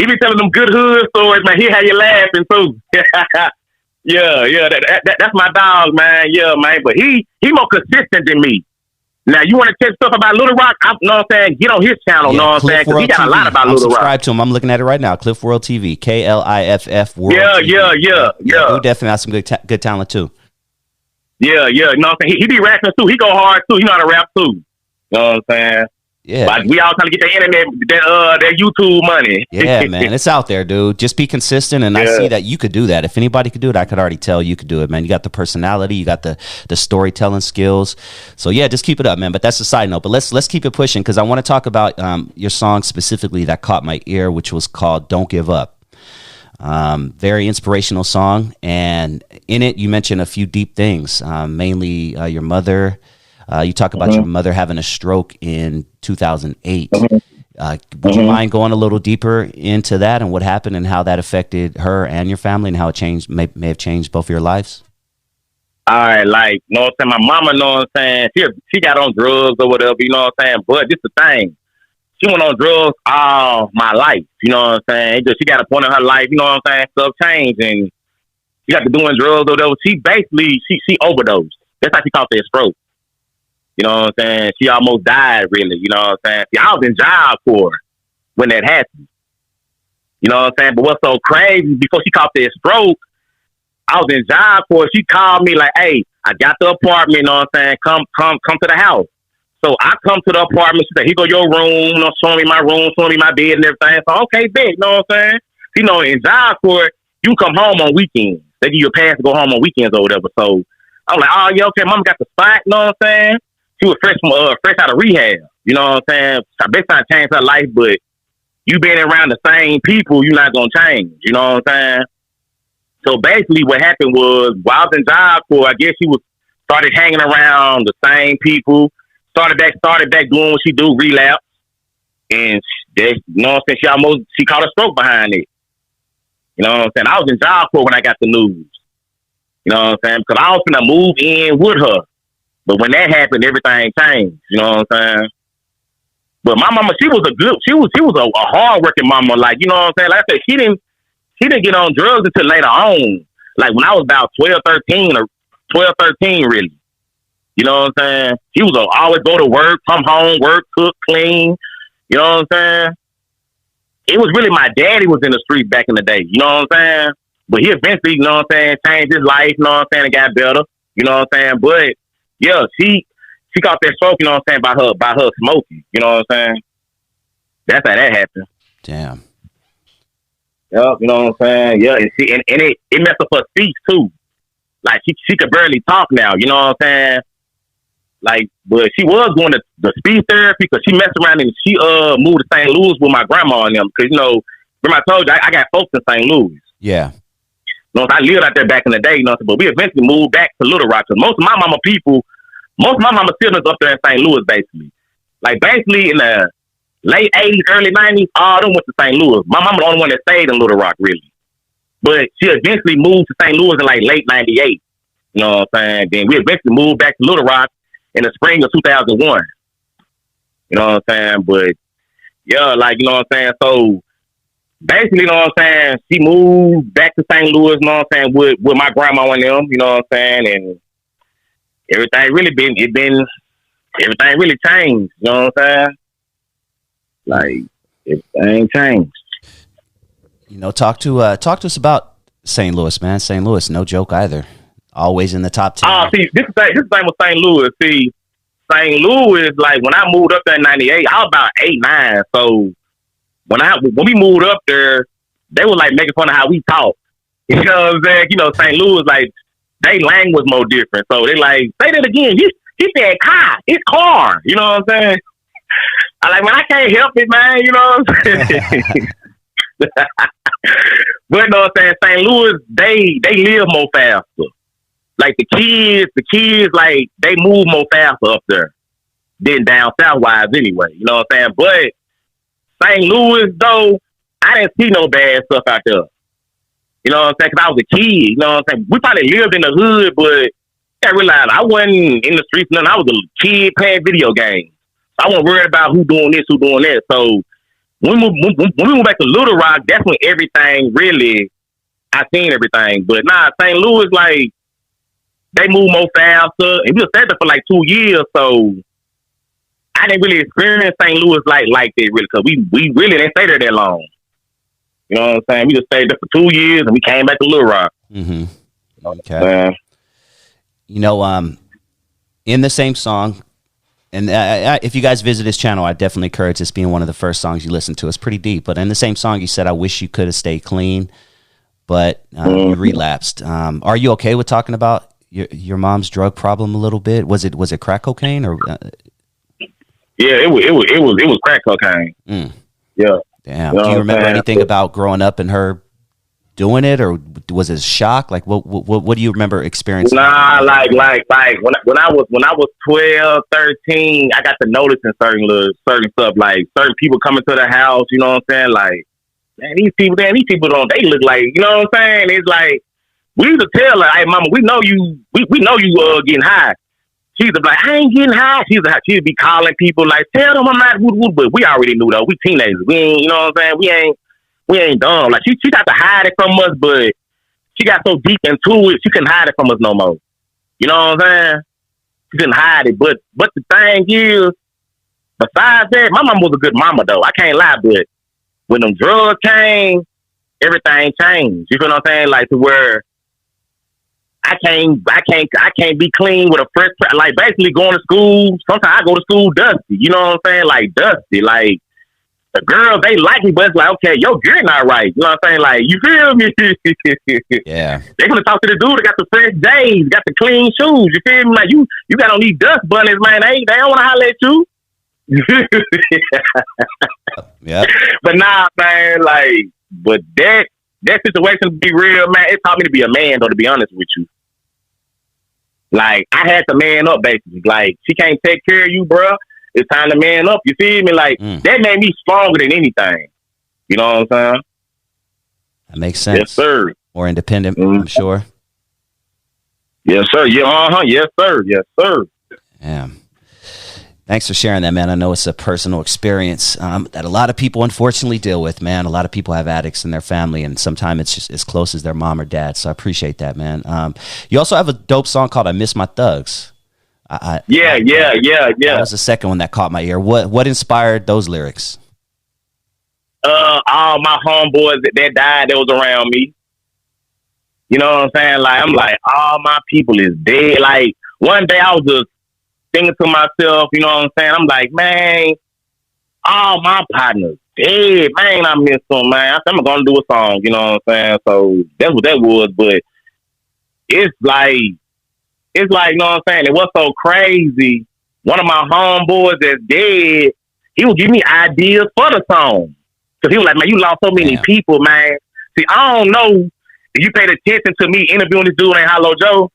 be telling them good hood stories, man. He had you laughing too. Yeah. That's my dog, man. Yeah, man. But he more consistent than me. Now, you want to check stuff about Little Rock? Know what I'm saying? Get on his channel, know what I'm saying? Because he got a lot about Little Rock.
Subscribe to him. I'm looking at it right now. Cliff World TV. KLIFF World TV.
Yeah.
He definitely has some good talent, too.
Yeah. You know what I'm saying? He be rapping, too. He go hard, too. He know how to rap, too. You know what I'm saying?
Yeah.
Like we all trying to get the internet, that YouTube money.
Yeah, man, it's out there, dude. Just be consistent, and I see that you could do that. If anybody could do it, I could already tell you could do it, man. You got the personality, you got the storytelling skills. So yeah, just keep it up, man. But that's a side note. But let's keep it pushing, because I want to talk about your song specifically that caught my ear, which was called "Don't Give Up." Very inspirational song, and in it you mention a few deep things, mainly your mother. You talk about your mother having a stroke in 2008. Would you mind going a little deeper into that and what happened and how that affected her and your family and how it changed, may have changed both of your lives?
All right, like, you know what I'm saying? My mama, you know what I'm saying? She got on drugs or whatever, you know what I'm saying? But this the thing. She went on drugs all my life, you know what I'm saying? She got a point in her life, you know what I'm saying? Stuff changed and she got to doing drugs or whatever. She basically, she overdosed. That's how she caught that stroke. You know what I'm saying? She almost died, really. You know what I'm saying? See, I was in job for her when that happened. You know what I'm saying? But what's so crazy, before she caught that stroke, I was in job for her. She called me like, hey, I got the apartment, you know what I'm saying? Come to the house. So I come to the apartment. She said, here go your room. You know, showing me my room, showing me my bed and everything. So, okay, bet. You know what I'm saying? You know, in job for her, you can come home on weekends. They give you a pass to go home on weekends or whatever. So I was like, oh, yeah, okay, mama got the spot. You know what I'm saying? She was fresh out of rehab. You know what I'm saying? I bet I changed her life, but you being around the same people, you're not gonna change. You know what I'm saying? So basically, what happened was, while I was in job corps, I guess she started hanging around the same people. Started back doing what she do, relapse, and you know what I'm saying? She caught a stroke behind it. You know what I'm saying? I was in job corps when I got the news. You know what I'm saying? Because I was gonna move in with her. But when that happened, everything changed. You know what I'm saying? But my mama, she was a hard working mama. Like, you know what I'm saying? Like I said, she didn't get on drugs until later on. Like when I was about 12, 13, really. You know what I'm saying? She was always go to work, come home, work, cook, clean. You know what I'm saying? It was really my daddy was in the street back in the day. You know what I'm saying? But he eventually, you know what I'm saying, changed his life. You know what I'm saying? It got better. You know what I'm saying? But yeah, she caught that stroke, you know what I'm saying, by her smoking. You know what I'm saying? That's how that happened.
Damn.
Yep, you know what I'm saying? Yeah, and it messed up her speech too. Like she could barely talk now, you know what I'm saying? Like, but she was going to the speech therapy because she messed around and she moved to St. Louis with my grandma and them. Because, you know, remember I told you I got folks in St. Louis.
Yeah.
You know, I lived out there back in the day, you know, but we eventually moved back to Little Rock. Because most of my mama siblings up there in St. Louis, basically. Like, basically, in the late 80s, early 90s, all of them went to St. Louis. My mama the only one that stayed in Little Rock, really. But she eventually moved to St. Louis in, like, late 98. You know what I'm saying? Then we eventually moved back to Little Rock in the spring of 2001. You know what I'm saying? But, yeah, like, you know what I'm saying? So, basically, you know what I'm saying, she moved back to St. Louis, you know what I'm saying, with my grandma and them, you know what I'm saying, and everything really changed, you know what I'm saying? Like, everything changed.
You know, talk to us about St. Louis, man. St. Louis, no joke either. Always in the top 10.
See, this thing with St. Louis. See, St. Louis, like, when I moved up there in 98, I was about 8, 9, so when we moved up there, they were like making fun of how we talk. You know what I'm saying? You know, St. Louis, like, they language was more different. So they like, say that again. He said car. It's car. You know what I'm saying? I like, man, I can't help it, man. You know what I'm saying? But you know what I'm saying? St. Louis, they live more faster. Like the kids, like, they move more faster up there than down southwise anyway. You know what I'm saying? But St. Louis, though, I didn't see no bad stuff out there. You know what I'm saying? Because I was a kid. You know what I'm saying? We probably lived in the hood, but I realized I wasn't in the streets. Nothing. I was a kid playing video games. I wasn't worried about who doing this, who doing that. So when we moved back to Little Rock, that's when everything really, I seen everything. But nah, St. Louis, like, they move more faster. And we were there for like 2 years, so I didn't really experience St. Louis like that, really, because we really didn't stay there that long. You know what I'm saying? We just stayed there for 2 years, and we came back to Little Rock.
Mm-hmm. Okay. You know, in the same song, And if you guys visit his channel, I definitely encourage this being one of the first songs you listen to. It's pretty deep. But in the same song, you said, I wish you could have stayed clean, but you relapsed. Are you okay with talking about your mom's drug problem a little bit? Was it crack cocaine or?
Yeah, it was crack cocaine. Yeah.
Damn. You know, do you remember anything about growing up and her doing it, or was it a shock? Like, what do you remember experiencing?
Nah, like when I was 12, 13, I got to noticing certain stuff, like certain people coming to the house. You know what I'm saying? Like, man, these people don't, they look like, you know what I'm saying? It's like, we used to tell her, hey, mama, we know you getting high. She'd be like, I ain't getting high. She'd be calling people like, tell them I'm not wood, but we already knew though. We teenagers. We ain't, you know what I'm saying? We ain't dumb. Like she got to hide it from us, but she got so deep into it, she couldn't hide it from us no more. You know what I'm saying? She couldn't hide it. But the thing is, besides that, my mama was a good mama though. I can't lie, but when them drugs came, everything changed. You feel what I'm saying? Like to where I can't be clean with a fresh, like basically going to school. Sometimes I go to school dusty. You know what I'm saying? Like dusty. Like the girls, they like me, but it's like, okay, your gear not right. You know what I'm saying? Like, you feel me?
Yeah.
They gonna talk to the dude that got the fresh J's, got the clean shoes. You feel me? Like you got on these dust bunnies, man. They don't want to holler at you.
Yeah.
But nah, man. Like, but that situation, to be real, man, it taught me to be a man, though. To be honest with you. Like, I had to man up, basically. Like, she can't take care of you, bro. It's time to man up. You feel me? Like, that made me stronger than anything. You know what I'm saying?
That makes sense.
Yes, sir.
More independent, I'm sure.
Yes, sir. Yeah, yes, sir. Yes, sir.
Yeah. Thanks for sharing that, man. I know it's a personal experience that a lot of people unfortunately deal with, man. A lot of people have addicts in their family, and sometimes it's just as close as their mom or dad. So I appreciate that, man. You also have a dope song called I Miss My Thugs.
Yeah.
That was the second one that caught my ear. What inspired those lyrics?
All my homeboys that died that was around me. You know what I'm saying? Like, I'm like, all my people is dead. Like, one day I was just thinking to myself, you know what I'm saying? I'm like, man, all my partners dead. Man, I miss them, man. I said, I'm going to do a song, you know what I'm saying? So that's what that was. But it's like, you know what I'm saying? It was so crazy. One of my homeboys that's dead, he would give me ideas for the song. Because he was like, man, you lost so many people, man. See, I don't know if you paid attention to me interviewing this dude named Hollow Joe.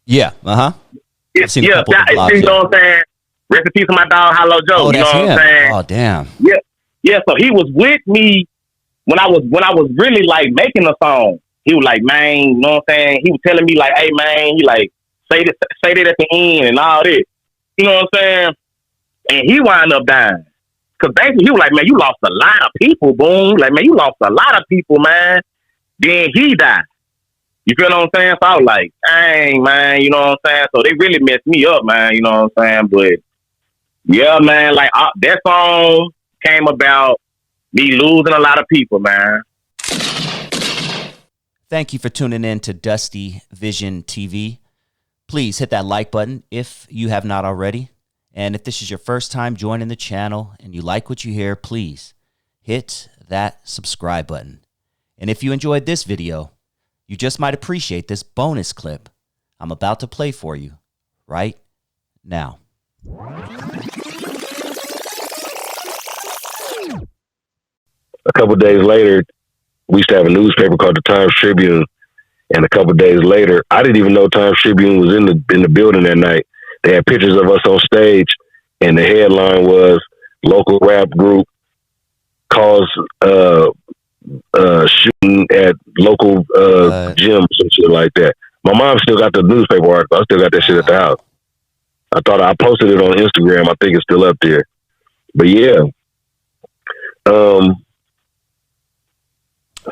Yeah, uh-huh.
You know what I'm saying? Rest in peace to my dog, Hollow Joe.
Oh,
you know what I'm saying?
Oh, damn.
Yeah. So he was with me when I was really like making a song. He was like, man, you know what I'm saying? He was telling me like, hey man, he like say that at the end and all this. You know what I'm saying? And he wound up dying. Cause basically he was like, man, you lost a lot of people, boom. Like, man, you lost a lot of people, man. Then he died. You feel what I'm saying? So I was like, dang, man, you know what I'm saying? So they really messed me up, man, you know what I'm saying? But yeah, man, like that song came about me losing a lot of people, man.
Thank you for tuning in to Dusty Vision TV. Please hit that like button if you have not already. And if this is your first time joining the channel and you like what you hear, please hit that subscribe button. And if you enjoyed this video, you just might appreciate this bonus clip I'm about to play for you right now.
A couple of days later, we used to have a newspaper called the Times Tribune. And a couple of days later, I didn't even know Times Tribune was in the building that night. They had pictures of us on stage, and the headline was local rap group cause shooting at local gyms and shit like that. My mom still got the newspaper article. I still got that shit at the house. I posted it on Instagram. I think it's still up there. But yeah.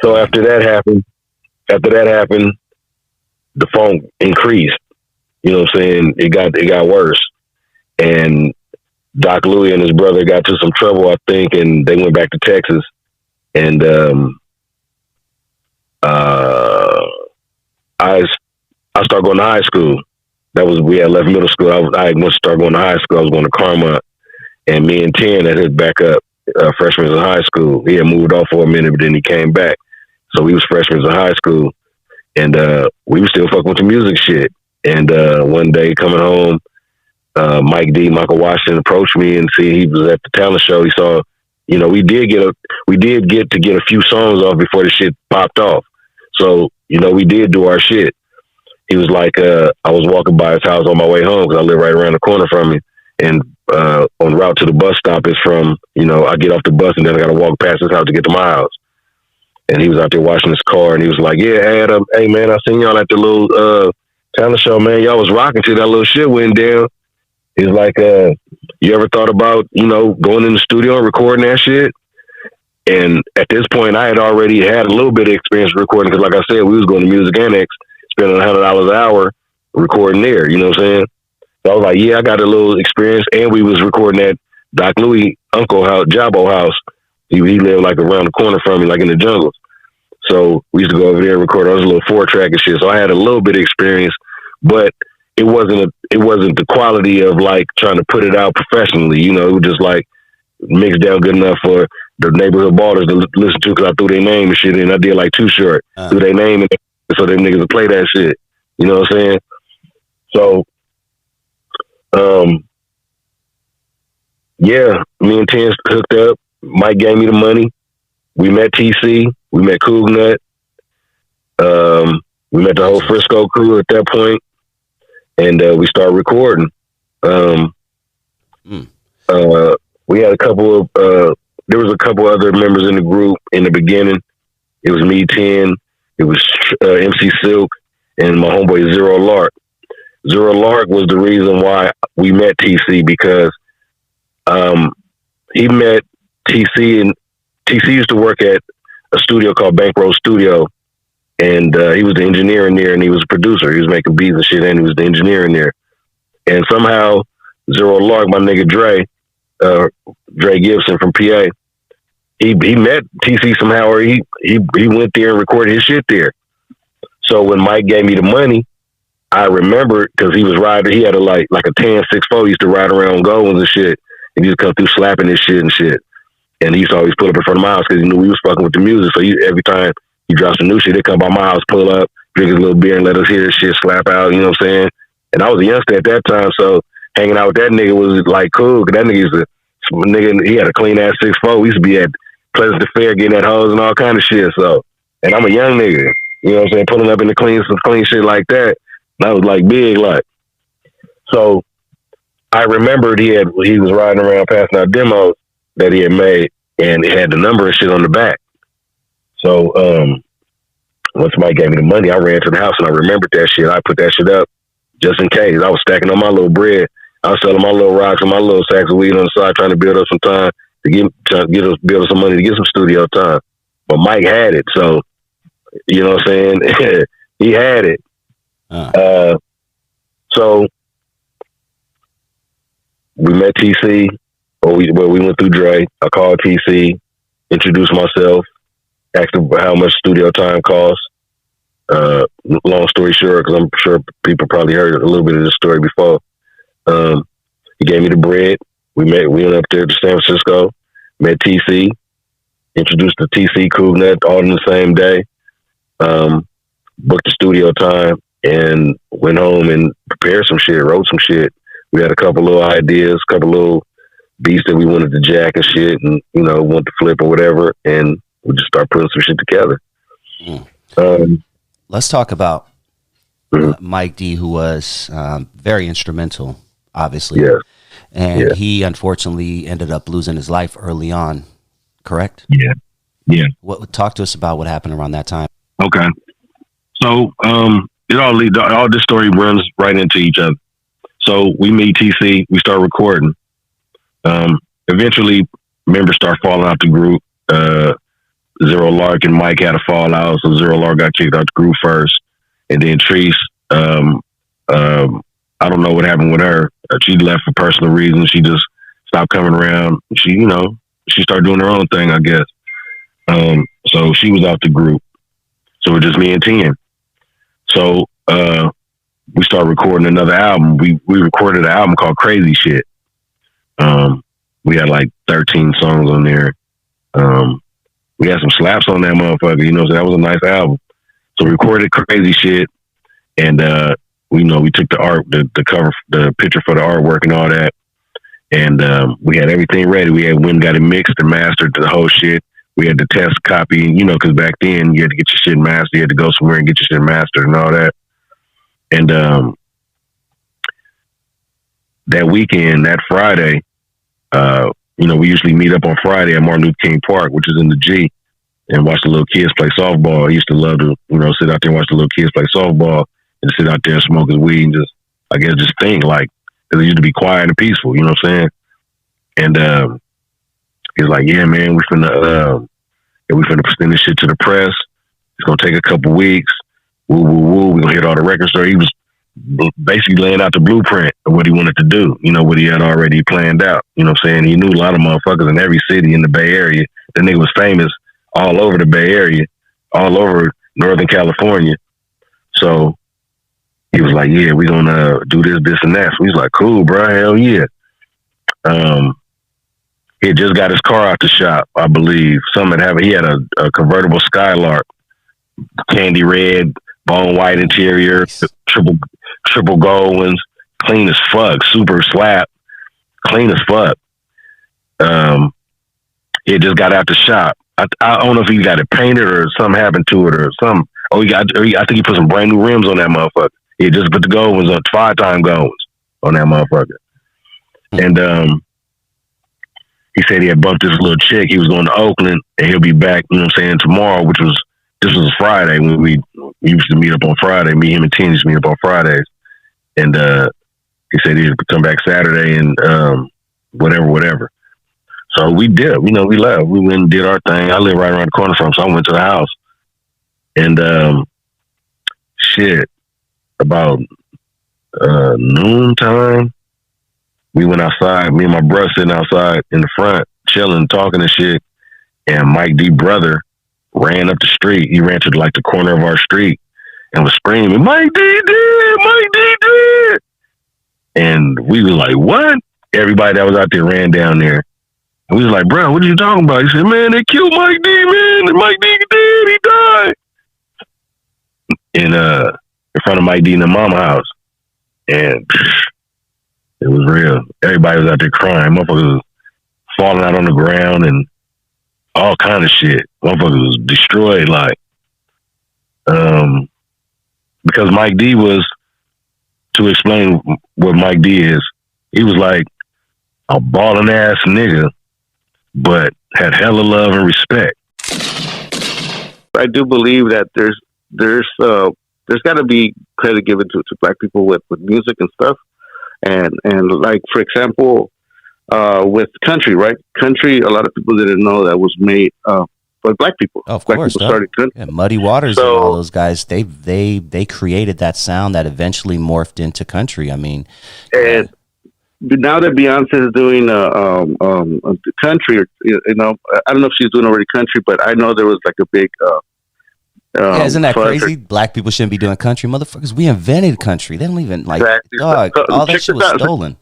So after that happened, the funk increased. You know what I'm saying? It got worse. And Doc Louie and his brother got to some trouble, I think, and they went back to Texas. And I started going to high school. we had left middle school. I went to start going to high school. I was going to Carmont, and me and 10 had hit back up freshmen in high school. He had moved off for a minute, but then he came back. So we was freshmen in high school, and we was still fucking with the music shit. And one day coming home, Michael Washington approached me and see he was at the talent show. He saw, we did get to get a few songs off before the shit popped off. So, we did do our shit. He was like, I was walking by his house on my way home because I live right around the corner from him. And on the route to the bus stop is from, I get off the bus and then I got to walk past his house to get to my house. And he was out there washing his car and he was like, yeah, Adam, hey man, I seen y'all at the little talent show, man. Y'all was rocking till that little shit went down. He's like, you ever thought about, going in the studio and recording that shit? And at this point, I had already had a little bit of experience recording because, like I said, we was going to Music Annex, spending $100 an hour recording there. You know what I'm saying? So I was like, yeah, I got a little experience, and we was recording at Doc Louis' uncle house, Jabbo house. He lived like around the corner from me, like in the jungles. So we used to go over there and record. I was a little 4-track and shit. So I had a little bit of experience, but it wasn't the quality of like trying to put it out professionally. It was just like mixed down good enough for the neighborhood ballers to listen to because I threw their name and shit in. I did like Too Short, threw their name in so them niggas would play that shit. You know what I'm saying? So, yeah, me and Tens hooked up. Mike gave me the money. We met TC. We met Cougnut. We met the whole Frisco crew at that point. And we started recording. We had a couple of, there was a couple other members in the group in the beginning. It was me, 10. It was MC Silk and my homeboy Zero Lark. Zero Lark was the reason why we met TC because he met TC, and TC used to work at a studio called Bankroll Studio, and he was the engineer in there, and he was a producer. He was making beats and shit, and he was the engineer in there. And somehow Zero Lark, my nigga Dre Gibson from PA, he met TC somehow, or he went there and recorded his shit there. So when Mike gave me the money, I remember because he was riding. He had like a tan 6'4". He used to ride around Goins and shit, and he used to come through slapping his shit and shit. And he used to always pull up in front of my house because he knew we was fucking with the music. So every time he dropped some new shit, he'd come by my house, pull up, drink his little beer, and let us hear his shit slap out. You know what I'm saying? And I was a youngster at that time, so hanging out with that nigga was like cool. Cause that nigga he had a clean ass 6'4". We used to be at Pleasant Fair getting at hoes and all kind of shit. So, and I'm a young nigga. You know what I'm saying? Pulling up in some clean shit like that. And I was like big, like. So I remembered he was riding around passing out demos that he had made, and it had the number and shit on the back. So once Mike gave me the money, I ran to the house and I remembered that shit. I put that shit up just in case. I was stacking on my little bread. I was selling my little rocks and my little sacks of weed on the side, trying to build up some time to build up some money to get some studio time. But Mike had it, so you know what I'm saying? He had it. So we met TC, or we went through Dre. I called TC, introduced myself, asked him how much studio time costs. Long story short, because I'm sure people probably heard a little bit of this story before. He gave me the bread. We went up there to San Francisco, met TC, introduced the TC Cougnut all in the same day. Booked the studio time and went home and prepared some shit, wrote some shit. We had a couple little ideas, a couple little beats that we wanted to jack and shit, and want to flip or whatever, and we just start putting some shit together.
Let's talk about Mike D, who was very instrumental, obviously.
Yeah.
And he unfortunately ended up losing his life early on, correct?
Yeah. Yeah.
Talk to us about what happened around that time.
Okay. So all this story runs right into each other. So we meet TC, we start recording. Eventually members start falling out the group. Zero Lark and Mike had a fallout, so Zero Lark got kicked out the group first. And then Treese, I don't know what happened with her. She left for personal reasons. She just stopped coming around. She started doing her own thing, I guess. So she was out the group. So it was just me and 10. So we started recording another album. We recorded an album called Crazy Shit. We had like 13 songs on there. We had some slaps on that motherfucker, you know, so that was a nice album. So we recorded Crazy Shit, and we took the art, the cover, the picture for the artwork and all that, and we had everything ready. We went and got it mixed and mastered, the whole shit. We had to test copy, you know, because back then you had to get your shit mastered. You had to go somewhere and get your shit mastered and all that. And that weekend, that Friday, we usually meet up on Friday at Martin Luther King Park, which is in the G, and watch the little kids play softball. I used to love to, sit out there and watch the little kids play softball and sit out there and smoke his weed and just think, like, because it used to be quiet and peaceful, you know what I'm saying? And he was like, yeah, man, we finna present this shit to the press. It's gonna take a couple weeks. Woo, woo, woo. We're gonna hit all the records. So he was basically laying out the blueprint of what he wanted to do, what he had already planned out. You know what I'm saying? He knew a lot of motherfuckers in every city in the Bay Area. The nigga was famous all over the Bay Area, all over Northern California. So he was like, yeah, we're gonna do this, and that. So he's like, cool, bro, hell yeah. He had just got his car out the shop, I believe. He had a convertible Skylark, candy red, bone white interior, triple gold ones, clean as fuck, super slap, clean as fuck. He had just got out the shop. I don't know if he got it painted or something happened to it or something. I think he put some brand new rims on that motherfucker. He had just put the gold ones on, 5-time gold ones on that motherfucker. And he said he had bumped this little chick. He was going to Oakland, and he'll be back, tomorrow, this was Friday when we used to meet up on Friday. Me, him, and Teen used to meet up on Fridays. And he said he'd come back Saturday and whatever. So we did. We left. We went and did our thing. I live right around the corner from him, so I went to the house. And about noontime, we went outside. Me and my brother sitting outside in the front, chilling, talking and shit. And Mike D. brother ran up the street. He ran to the corner of our street and was screaming, Mike D. dead! Mike D. dead! And we was like, what? Everybody that was out there ran down there. And we was like, bro, what are you talking about? He said, man, they killed Mike D, man. Mike D dead. He died. In front of Mike D in the mama house. And it was real. Everybody was out there crying. Motherfuckers was falling out on the ground and all kind of shit. Motherfuckers was destroyed, because Mike D was, to explain what Mike D is, he was like a ballin' ass nigga, but had hella love and respect.
I do believe that there's got to be credit given to black people with music and stuff. And like, for example, with country, right? Country, a lot of people didn't know that was made by black people.
Oh, of
black
course.
people started country.
Yeah, Muddy Waters and all those guys, they created that sound that eventually morphed into country. I mean,
and now that Beyonce is doing country, I don't know if she's doing already country, but I know there was like a big
isn't that crazy? Black people shouldn't be doing country. Motherfuckers, we invented country. They don't even
exactly.
Dog, all that shit was stolen.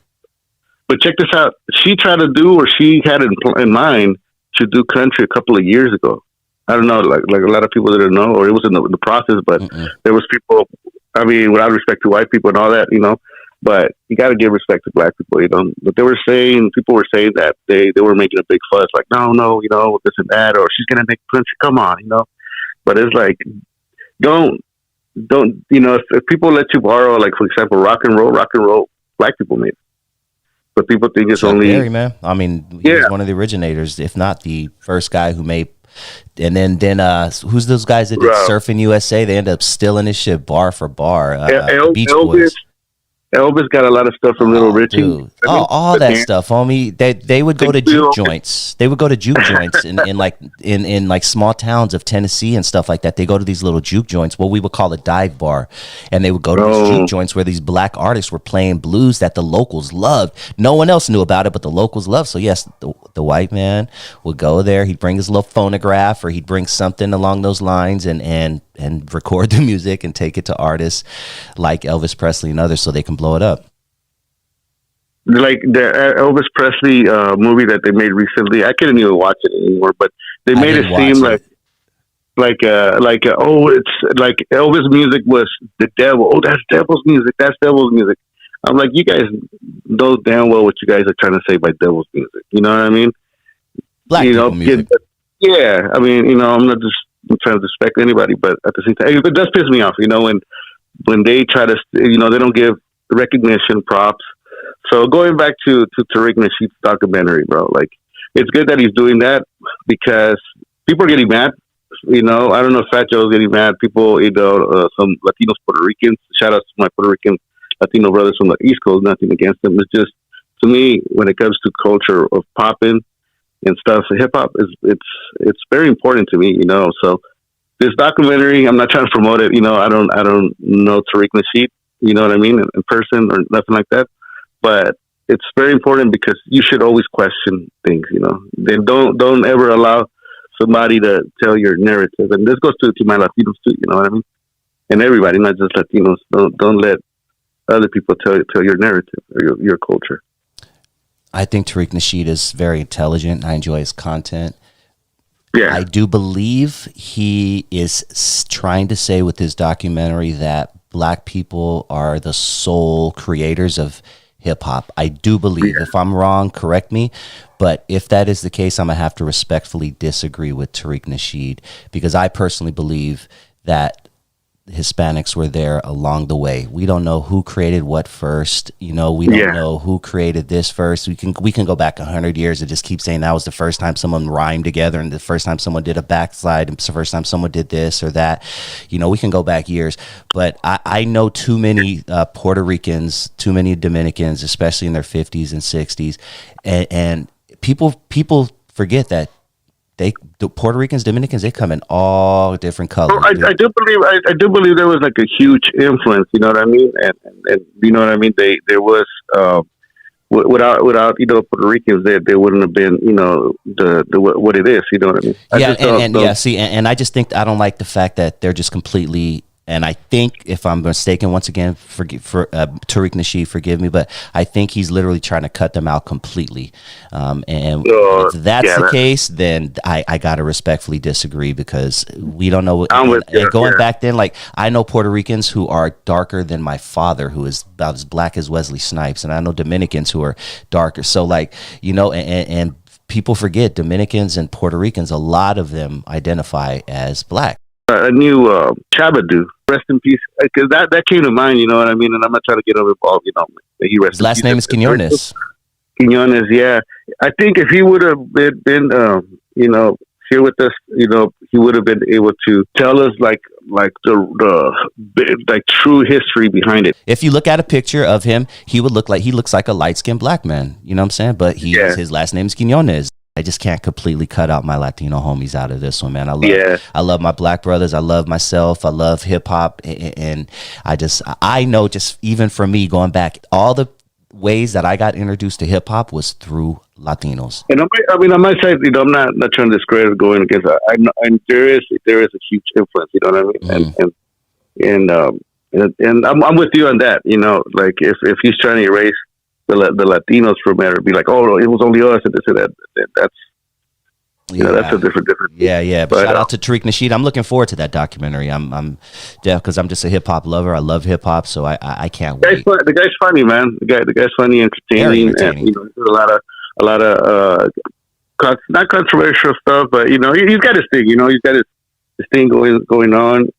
But check this out. She tried to do, or she had in mind to do country a couple of years ago. I don't know, like a lot of people didn't know, or it was in the process, but there was people, I mean, without respect to white people and all that, but you got to give respect to black people, But people were saying that they were making a big fuss, like, no, this and that, or she's going to make country, come on, But it's like, don't, if people let you borrow, like, for example, rock and roll, black people made it. But people think it's
Chuck
only
Berry, man. I mean, he was one of the originators, if not the first guy who made. And then who's those guys that did Surfing USA? They ended up stealing his shit bar for bar. Beach Boys.
Elvis got a lot of stuff from Little Richie. Dude.
All that stuff, homie. They would go to juke joints. They would go to juke joints in like small towns of Tennessee and stuff like that. They go to these little juke joints, what we would call a dive bar, and they would go to these juke joints where these black artists were playing blues that the locals loved. No one else knew about it, but the locals loved. So yes, the white man would go there. He'd bring his little phonograph, or he'd bring something along those lines, and and record the music and take it to artists like Elvis Presley and others so they can blow it up.
Like the Elvis Presley movie that they made recently, I couldn't even watch it anymore. But they made it seem like oh, it's like Elvis music was the devil. Oh, that's devil's music. That's devil's music. I'm like, you guys know damn well what you guys are trying to say by devil's music. You know what I mean?
Black people music.
Yeah, I mean, I'm not just trying to disrespect anybody, but at the same time, it does piss me off. When they try to, they don't give recognition, props. So going back to Tariq Nasheed's documentary, bro, like it's good that he's doing that because people are getting mad. I don't know if Fat Joe's getting mad. People, some Latinos, Puerto Ricans. Shout out to my Puerto Rican Latino brothers from the East Coast. Nothing against them. It's just, to me, when it comes to culture of popping and stuff, hip hop it's very important to me. So this documentary, I'm not trying to promote it. I don't know Tariq Nasheed. You know what I mean, in person or nothing like that. But it's very important because you should always question things. Then don't ever allow somebody to tell your narrative. And this goes to my Latinos too, you know what I mean? And everybody, not just Latinos. Don't let other people tell your narrative or your culture.
I think Tariq Nasheed is very intelligent. I enjoy his content.
Yeah.
I do believe he is trying to say with his documentary that Black people are the sole creators of hip hop. I do believe. If I'm wrong, correct me. But if that is the case, I'm going to have to respectfully disagree with Tariq Nasheed, because I personally believe that Hispanics were there along the way. We don't know who created what first. We don't know who created this first. We can go back 100 years and just keep saying that was the first time someone rhymed together, and the first time someone did a backslide, and the first time someone did this or that. We can go back years. But I know too many Puerto Ricans, too many Dominicans, especially in their 50s and 60s, and people forget that the Puerto Ricans, Dominicans, they come in all different colors.
I do believe there was like a huge influence. You know what I mean? And you know what I mean? There was without Puerto Ricans, they wouldn't have been the what it is. You know what I mean?
And I just think I don't like the fact that they're just completely. And I think, if I'm mistaken, once again, Tariq Nasheed, forgive me, but I think he's literally trying to cut them out completely. And if that's the case, then I got to respectfully disagree, because we don't know. Back then, like, I know Puerto Ricans who are darker than my father, who is about as black as Wesley Snipes. And I know Dominicans who are darker. So, and people forget Dominicans and Puerto Ricans, a lot of them identify as black.
A new Chabadu, rest in peace, because that came to mind. You know what I mean? And I'm not trying to get involved.
His last name is Quiñones.
Quiñones, yeah. I think if he would have been here with us, he would have been able to tell us like the true history behind it.
If you look at a picture of him, he looks like a light-skinned black man. You know what I'm saying? But his last name is Quiñones. I just can't completely cut out my Latino homies out of this one, man. I love my black brothers. I love myself. I love hip hop, and I know, just even for me, going back, all the ways that I got introduced to hip hop was through Latinos.
And I might say, I'm not trying to discredit going against that. And there is a huge influence. You know what I mean? Mm-hmm. And I'm with you on that. Like if he's trying to erase the Latinos from it, or be like, oh, it was only us and this and that. That's that's a different.
Yeah. But shout out to Tariq Nasheed. I'm looking forward to that documentary. I'm because I'm just a hip hop lover. I love hip hop, so I can't wait.
The guy's funny, man. The guy's funny, entertaining. And a lot of not controversial stuff, but he's got his thing. He's got his thing going on.